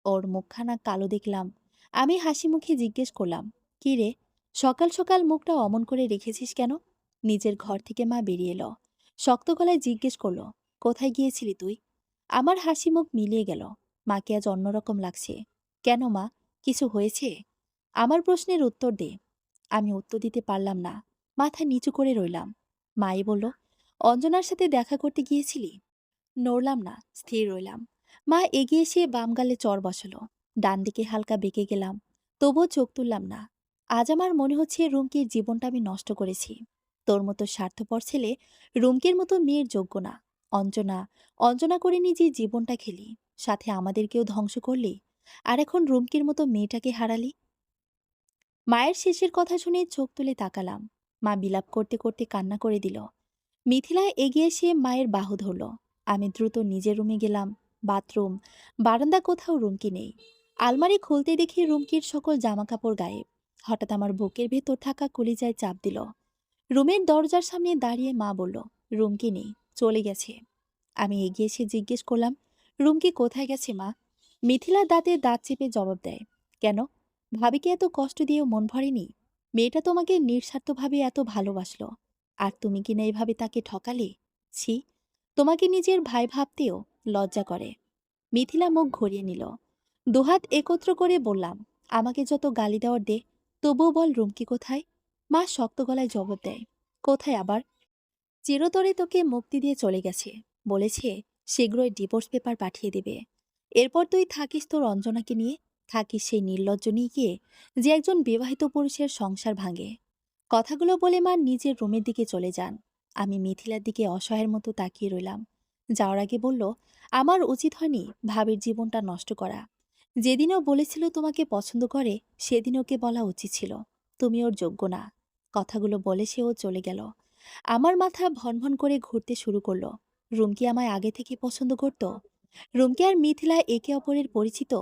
ওর মুখখানা কালো দেখলাম। আমি হাসি মুখে জিজ্ঞেস করলাম, কি রে, সকাল সকাল মুখটা অমন করে রেখেছিস কেন? নিজের ঘর থেকে মা বেরিয়ে এলো। শক্ত গলায় জিজ্ঞেস করলো, কোথায় গিয়েছিলি তুই? আমার হাসি মুখ মিলিয়ে গেল। মাকে আজ অন্যরকম লাগছে। কেন মা, কিছু হয়েছে? আমার প্রশ্নের উত্তর দে। আমি উত্তর দিতে পারলাম না। মাথা নিচু করে রইলাম। মাই বলল, অঞ্জনার সাথে দেখা করতে গিয়েছিলি? নড়লাম না, স্থির রইলাম। মা এগিয়ে এসে বাম গালে চড় বসালো। ডান দিকে হালকা বেঁকে গেলাম। তবুও চোখ তুললাম না। আজ আমার মনে হচ্ছে রুমকির জীবনটা আমি নষ্ট করেছি। তোর মতো স্বার্থপর ছেলে রুমকির মতো মেয়ের যোগ্য না। অঞ্জনা, অঞ্জনা করে নিজে জীবনটা খেলি, সাথে আমাদেরকেও ধ্বংস করলি। আর এখন রুমকির মতো মেয়েটাকে হারালি। মায়ের শেষের কথা শুনে চোখ তুলে তাকালাম। মা বিলাপ করতে করতে কান্না করে দিল। মিথিলা এগিয়ে এসে মায়ের বাহু ধরল। আমি দ্রুত নিজের রুমে গেলাম। বাথরুম, বারান্দা, কোথাও রুমকি নেই। আলমারি খুলতে দেখি রুমকির সকল জামাকাপড় গায়েব। হঠাৎ আমার বুকের ভেতর থাকা কলিজায় চাপ দিল। রুমের দরজার সামনে দাঁড়িয়ে মা বলল, রুমকি নেই, চলে গেছে। আমি এগিয়ে এসে জিজ্ঞেস করলাম, রুমকি কোথায় গেছে মা? মিথিলা দাঁতে দাঁত চেপে জবাব দেয়, কেন, ভাবিকে এত কষ্ট দিয়েও মন ভরেনি? মেয়েটা তোমাকে নিঃস্বার্থভাবে এত ভালোবাসলো, আর তুমি কিনা এভাবে তাকে ঠকালে? ছি, তোমাকে নিজের ভাই ভাবতেও লজ্জা করে। মিথিলা মুখ ঘুরিয়ে নিল। দুহাত একত্র করে বললাম, আমাকে যত গালি দেওয়ার দে, তবুও বল রুমকি কোথায়? মা শক্ত গলায় জবাব দেয়, কোথায় আবার? চিরতরে তোকে মুক্তি দিয়ে চলে গেছে। বলেছে শীঘ্রই ডিভোর্স পেপার পাঠিয়ে দেবে। এরপর তুই থাকিস তোর অঞ্জনাকে নিয়ে, থাকিস সেই নির্লজ্জ নিয়ে, যে একজন বিবাহিত পুরুষের সংসার ভাঙে। কথাগুলো বলে মা নিজের রুমের দিকে চলে যান। আমি মিথিলার দিকে অসহায়ের মতো তাকিয়ে রইলাম। যাওয়ার আগে বলল, আমার উচিত হয়নি ভাবির জীবনটা নষ্ট করা। যেদিনও বলেছিল তোমাকে পছন্দ করে, সেদিন ওকে বলা উচিত ছিল তুমি ওর যোগ্য না। কথাগুলো বলে সেও চলে গেল। আমার মাথা ভনভন করে ঘুরতে শুরু করলো। রুমকি আমায় আগে থেকে পছন্দ করত? রুমকি আর মিথিলা একে অপরের পরিচিত?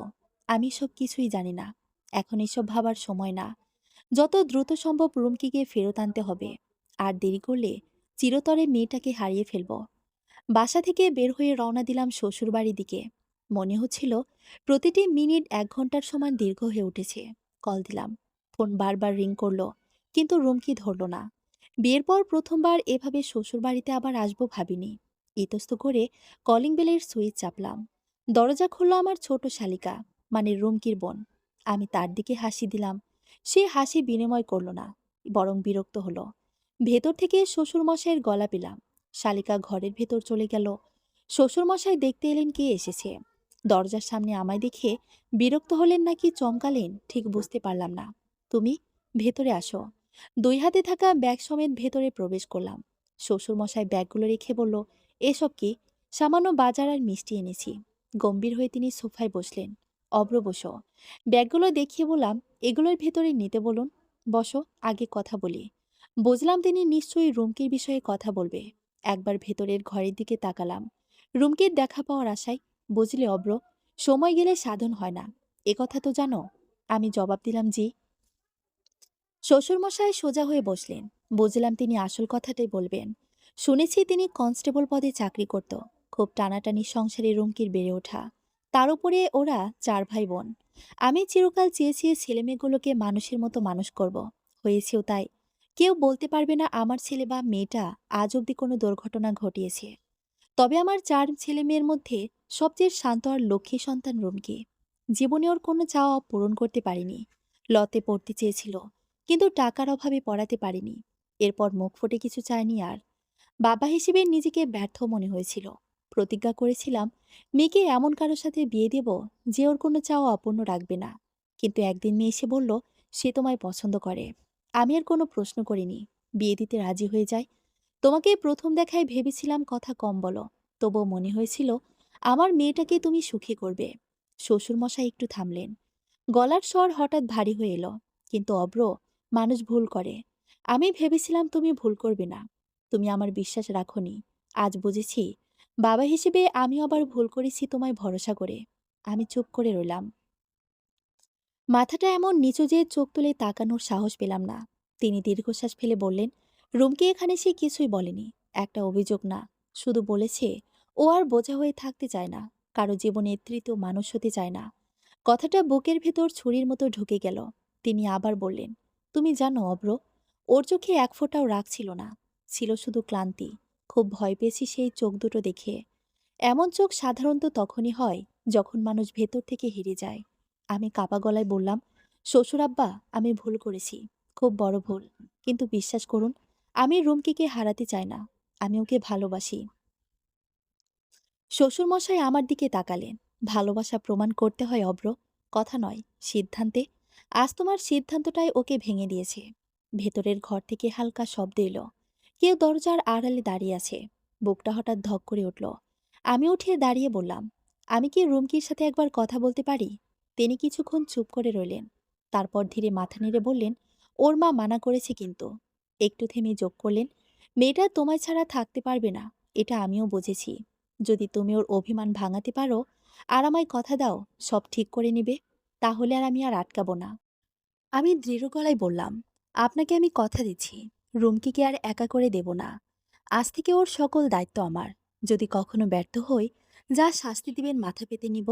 আমি সব কিছুই জানি না। এখন এসব ভাবার সময় না। যত দ্রুত সম্ভব রুমকিকে ফেরত আনতে হবে। আর দেরি করলে চিরতরে মেয়েটাকে হারিয়ে ফেলব। বাসা থেকে বের হয়ে রওনা দিলাম শ্বশুরবাড়ির দিকে। মনে হচ্ছিল প্রতিটি মিনিট ১ ঘন্টার সমান দীর্ঘ হয়ে উঠেছে। কল দিলাম, ফোন বারবার রিং করলো, কিন্তু রুমকি ধরল না। বিয়ের পর প্রথমবার এভাবে শ্বশুরবাড়িতে আবার আসবো ভাবিনি। ইতস্ত করে কলিং বেলের সুইচ চাপলাম। দরজা খুলল আমার ছোট শালিকা, মানে রুমকির বোন। আমি তার দিকে হাসি দিলাম। সে হাসি বিনিময় করল না, বরং বিরক্ত হলো। ভেতর থেকে শ্বশুরমশাইয়ের গলা পেলাম। শালিকা ঘরের ভেতর চলে গেল। শ্বশুরমশাই দেখতে এলেন কে এসেছে। দরজার সামনে আমায় দেখে বিরক্ত হলেন নাকি চমকালেন ঠিক বুঝতে পারলাম না। তুমি ভেতরে আসো। ২ হাতে থাকা ব্যাগ সমেত ভেতরে প্রবেশ করলাম। শ্বশুরমশাই ব্যাগগুলো রেখে বলল, এসব কি? সামান্য বাজার আর মিষ্টি এনেছি। গম্ভীর হয়ে তিনি সোফায় বসলেন। অব্র বসো। ব্যাগগুলো দেখিয়ে বললাম, এগুলোর ভেতরে নিতে বলুন। বসো, আগে কথা বলি। বুঝলাম তিনি নিশ্চয়ই রুমকির বিষয়ে কথা বলবে। একবার ভেতরের ঘরের দিকে তাকালাম। রুমকির দেখা পাওয়ার আশায়। বুঝলে অব্র, সময় গেলে সাধন হয় না, এ কথা তো জানো। আমি জবাব দিলাম, জি। শ্বশুরমশাই সোজা হয়ে বসলেন। বুঝলাম তিনি আসল কথাটাই বলবেন। শুনেছি তিনি কনস্টেবল পদে চাকরি করত। খুব টানাটানি সংসারে রুমকির বেড়ে ওঠা। তার উপরে ওরা ৪ ভাই বোন। আমি চিরকাল চেয়েছি ছেলেমেয়েগুলোকে মানুষের মতো মানুষ করব। হয়েছেও তাই। কেউ বলতে পারবে না আমার ছেলে বা মেয়েটা আজ অবধি কোনো দুর্ঘটনা ঘটিয়েছে। তবে আমার ৪ ছেলেমেয়ের মধ্যে সবচেয়ে শান্ত আর লক্ষ্মী সন্তান রুমকি। জীবনে ওর কোনো চাওয়া পূরণ করতে পারিনি। লতে পড়তে চেয়েছিল, কিন্তু টাকার অভাবে পড়াতে পারিনি। এরপর মুখ ফুটে কিছু চায়নি আর। বাবা হিসেবে নিজেকে ব্যর্থ মনে হয়েছিল। প্রতিজ্ঞা করেছিলাম মেয়েকে এমন কারোর সাথে বিয়ে দেব যে ওর কোনো চাওয়া অপূর্ণ রাখবে না। কিন্তু একদিন মেয়ে এসে বলল সে তোমায় পছন্দ করে। আমি আর কোনো প্রশ্ন করিনি, বিয়ে দিতে রাজি হয়ে যায়। তোমাকে প্রথম দেখায় ভেবেছিলাম কথা কম বলো, তবুও মনে হয়েছিল আমার মেয়েটাকে তুমি সুখী করবে। শ্বশুরমশাই একটু থামলেন। গলার স্বর হঠাৎ ভারী হয়ে এলো। কিন্তু অব্র, মানুষ ভুল করে। আমি ভেবেছিলাম তুমি ভুল করবে না। তুমি আমার বিশ্বাস রাখোনি। আজ বুঝেছি বাবা হিসেবে আমি আবার ভুল করেছি তোমায় ভরসা করে। আমি চুপ করে রইলাম। মাথাটা এমন নিচু যে চোখ তুলে তাকানোর সাহস পেলাম না। তিনি দীর্ঘশ্বাস ফেলে বললেন, রুমকি এখানে সে কিছুই বলেনি। একটা অভিযোগ না, শুধু বলেছে ও আর বোঝা হয়ে থাকতে চায় না, কারো জীবনে তৃতীয় মানুষ হতে চায় না। কথাটা বুকের ভেতর ছুরির মতো ঢুকে গেল। তিনি আবার বললেন, তুমি জানো অব্র, ওর চোখে এক ফোঁটাও রাগ ছিল না, ছিল শুধু ক্লান্তি। খুব ভয় পেয়েছি সেই চোখ দুটো দেখে। এমন চোখ সাধারণত তখনই হয় যখন মানুষ ভেতর থেকে হেরে যায়। আমি কাপা গলায় বললাম, শ্বশুর আব্বা, আমি ভুল করেছি, খুব বড় ভুল। কিন্তু বিশ্বাস করুন, আমি রুমকিকে হারাতে চাই না। আমি ওকে ভালোবাসি। শ্বশুরমশাই আমার দিকে তাকালেন। ভালোবাসা প্রমাণ করতে হয় অব্র, কথা নয়, সিদ্ধান্তে। আজ তোমার সিদ্ধান্তটাই ওকে ভেঙে দিয়েছে। ভেতরের ঘর থেকে হালকা শব্দ এলো। কেউ দরজার আড়ালে দাঁড়িয়ে আছে। বুকটা হঠাৎ ধক করে উঠল। আমি উঠে দাঁড়িয়ে বললাম, আমি কি রুমকির সাথে একবার কথা বলতে পারি? তিনি কিছুক্ষণ চুপ করে রইলেন। তারপর ধীরে মাথা নেড়ে বললেন, ওর মা মানা করেছে কিন্তু। একটু থেমে যোগ করলেন, মেয়েটা তোমায় ছাড়া থাকতে পারবে না, এটা আমিও বুঝেছি। যদি তুমি ওর অভিমান ভাঙাতে পারো আর আমায় কথা দাও সব ঠিক করে নিবে, তাহলে আর আমি আর আটকাবো না। আমি দৃঢ় গলায় বললাম, আপনাকে আমি কথা দিচ্ছি, রুমকিকে আর একা করে দেব না। আজ থেকে ওর সকল দায়িত্ব আমার। যদি কখনো ব্যর্থ হই, যা শাস্তি দিবেন মাথা পেতে নিব।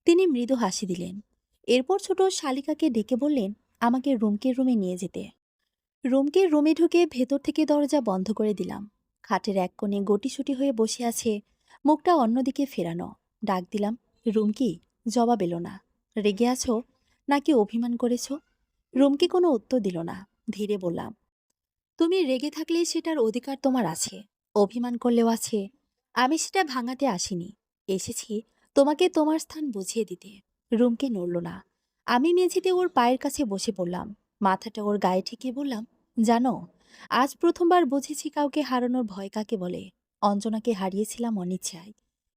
তিনি মৃদু হাসি দিলেন। এরপর ছোট শালিকাকে ডেকে বললেন আমাকে রুমকির রুমে নিয়ে যেতে। রুমকির রুমে ঢুকে ভেতর থেকে দরজা বন্ধ করে দিলাম। খাটের এক কোণে গটিসুটি হয়ে বসে আছে, মুখটা অন্যদিকে ফেরানো। ডাক দিলাম, রুমকি। জবাব এলো না। রেগে আছো নাকি অভিমান করেছো? রুমকি কোনো উত্তর দিল না। ধীরে বললাম, তুমি রেগে থাকলে সেটার অধিকার তোমার আছে, অভিমান করলেও আছে। আমি সেটা ভাঙাতে আসিনি, এসেছি তোমাকে তোমার স্থান বুঝিয়ে দিতে। রুমকি নড়ল না। আমি মেঝেতে ওর পায়ের কাছে বসে পড়লাম। মাথাটা ওর গায়ে ঠেকিয়ে বললাম, জানো, আজ প্রথমবার বুঝেছি কাউকে হারানোর ভয় কাকে বলে। অঞ্জনাকে হারিয়েছিলাম অনিচ্ছায়,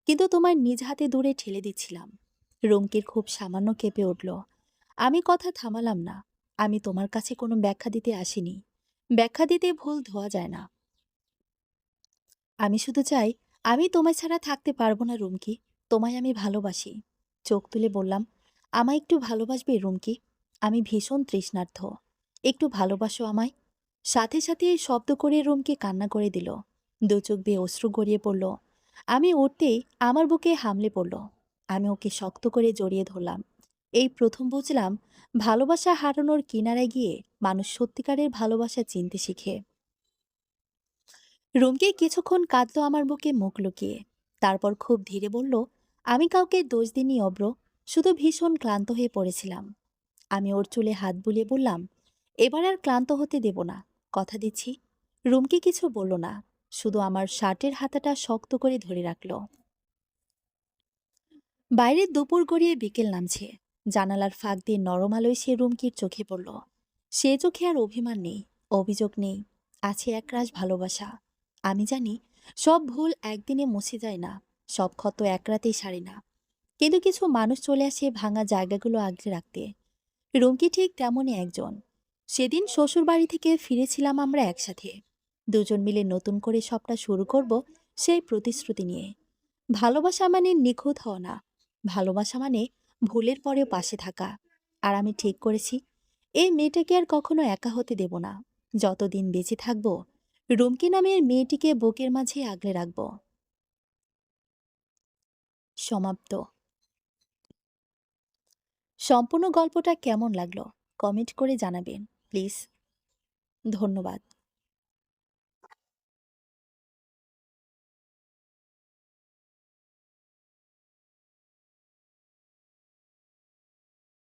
কিন্তু তোমার নিজ হাতে দূরে ঠেলে দিচ্ছিলাম। রুমকির খুব সামান্য কেঁপে উঠল। আমি কথা থামালাম না। আমি তোমার কাছে কোনো ব্যাখ্যা দিতে আসিনি। ব্যাখ্যা দিতে ভুল ধোয়া যায় না। আমি শুধু চাই, আমি তোমায় ছাড়া থাকতে পারবো না রুমকি। তোমায় আমি ভালোবাসি। চোখ তুলে বললাম, আমায় একটু ভালোবাসবে রুমকি? আমি ভীষণ তৃষ্ণার্থ। একটু ভালোবাসো আমায়। সাথে সাথে শব্দ করে রুমকি কান্না করে দিল। দু চোখ বেয়ে অশ্রু গড়িয়ে পড়ল। আমি উঠতেই আমার বুকে হামলে পড়ল। আমি ওকে শক্ত করে জড়িয়ে ধরলাম। এই প্রথম বুঝলাম ভালোবাসা হারানোর কিনারায় গিয়ে মানুষ সত্যিকারের ভালোবাসা চিনতে শিখে। রুমকি কিছুক্ষণ কাঁদলো আমার বুকে মুখ লুকিয়ে। তারপর খুব ধীরে বলল, আমি কাউকে দোষ দিইনি অব্র, শুধু ভীষণ ক্লান্ত হয়ে পড়েছিলাম। আমি ওর চুলে হাত বুলিয়ে বললাম, এবার আর ক্লান্ত হতে দেব না, কথা দিচ্ছি। রুমকি কিছু বলল না, শুধু আমার শার্টের হাতাটা শক্ত করে ধরে রাখলো। বাইরে দুপুর গড়িয়ে বিকেল নামছে। জানালার ফাঁক দিয়ে নরম আলোয় সে রুমকির চোখে পড়ল। সে চোখে আর অভিমান নেই, অভিযোগ নেই, আছে একরাশ ভালোবাসা। আমি জানি সব ভুল একদিনে মুছে যায় না, সব ক্ষত এক রাতেই সারে না। কিন্তু কিছু মানুষ চলে আসে ভাঙা জায়গাগুলো আগলে রাখতে। রুমকি ঠিক তেমনই একজন। সেদিন শ্বশুর বাড়ি থেকে ফিরেছিলাম আমরা একসাথে। দুজন মিলে নতুন করে সবটা শুরু করব, সেই প্রতিশ্রুতি নিয়ে। ভালোবাসা মানে নিখুঁত হওয়া না, ভালোবাসা মানে ভুলের পরেও পাশে থাকা। আর আমি ঠিক করেছি, এই মেয়েটাকে আর কখনো একা হতে দেব না। যতদিন বেঁচে থাকবো, রুমকি নামের মেয়েটিকে বুকের মাঝে আগলে রাখব। সমাপ্ত। সম্পূর্ণ গল্পটা কেমন লাগলো কমেন্ট করে জানাবেন প্লিজ। ধন্যবাদ।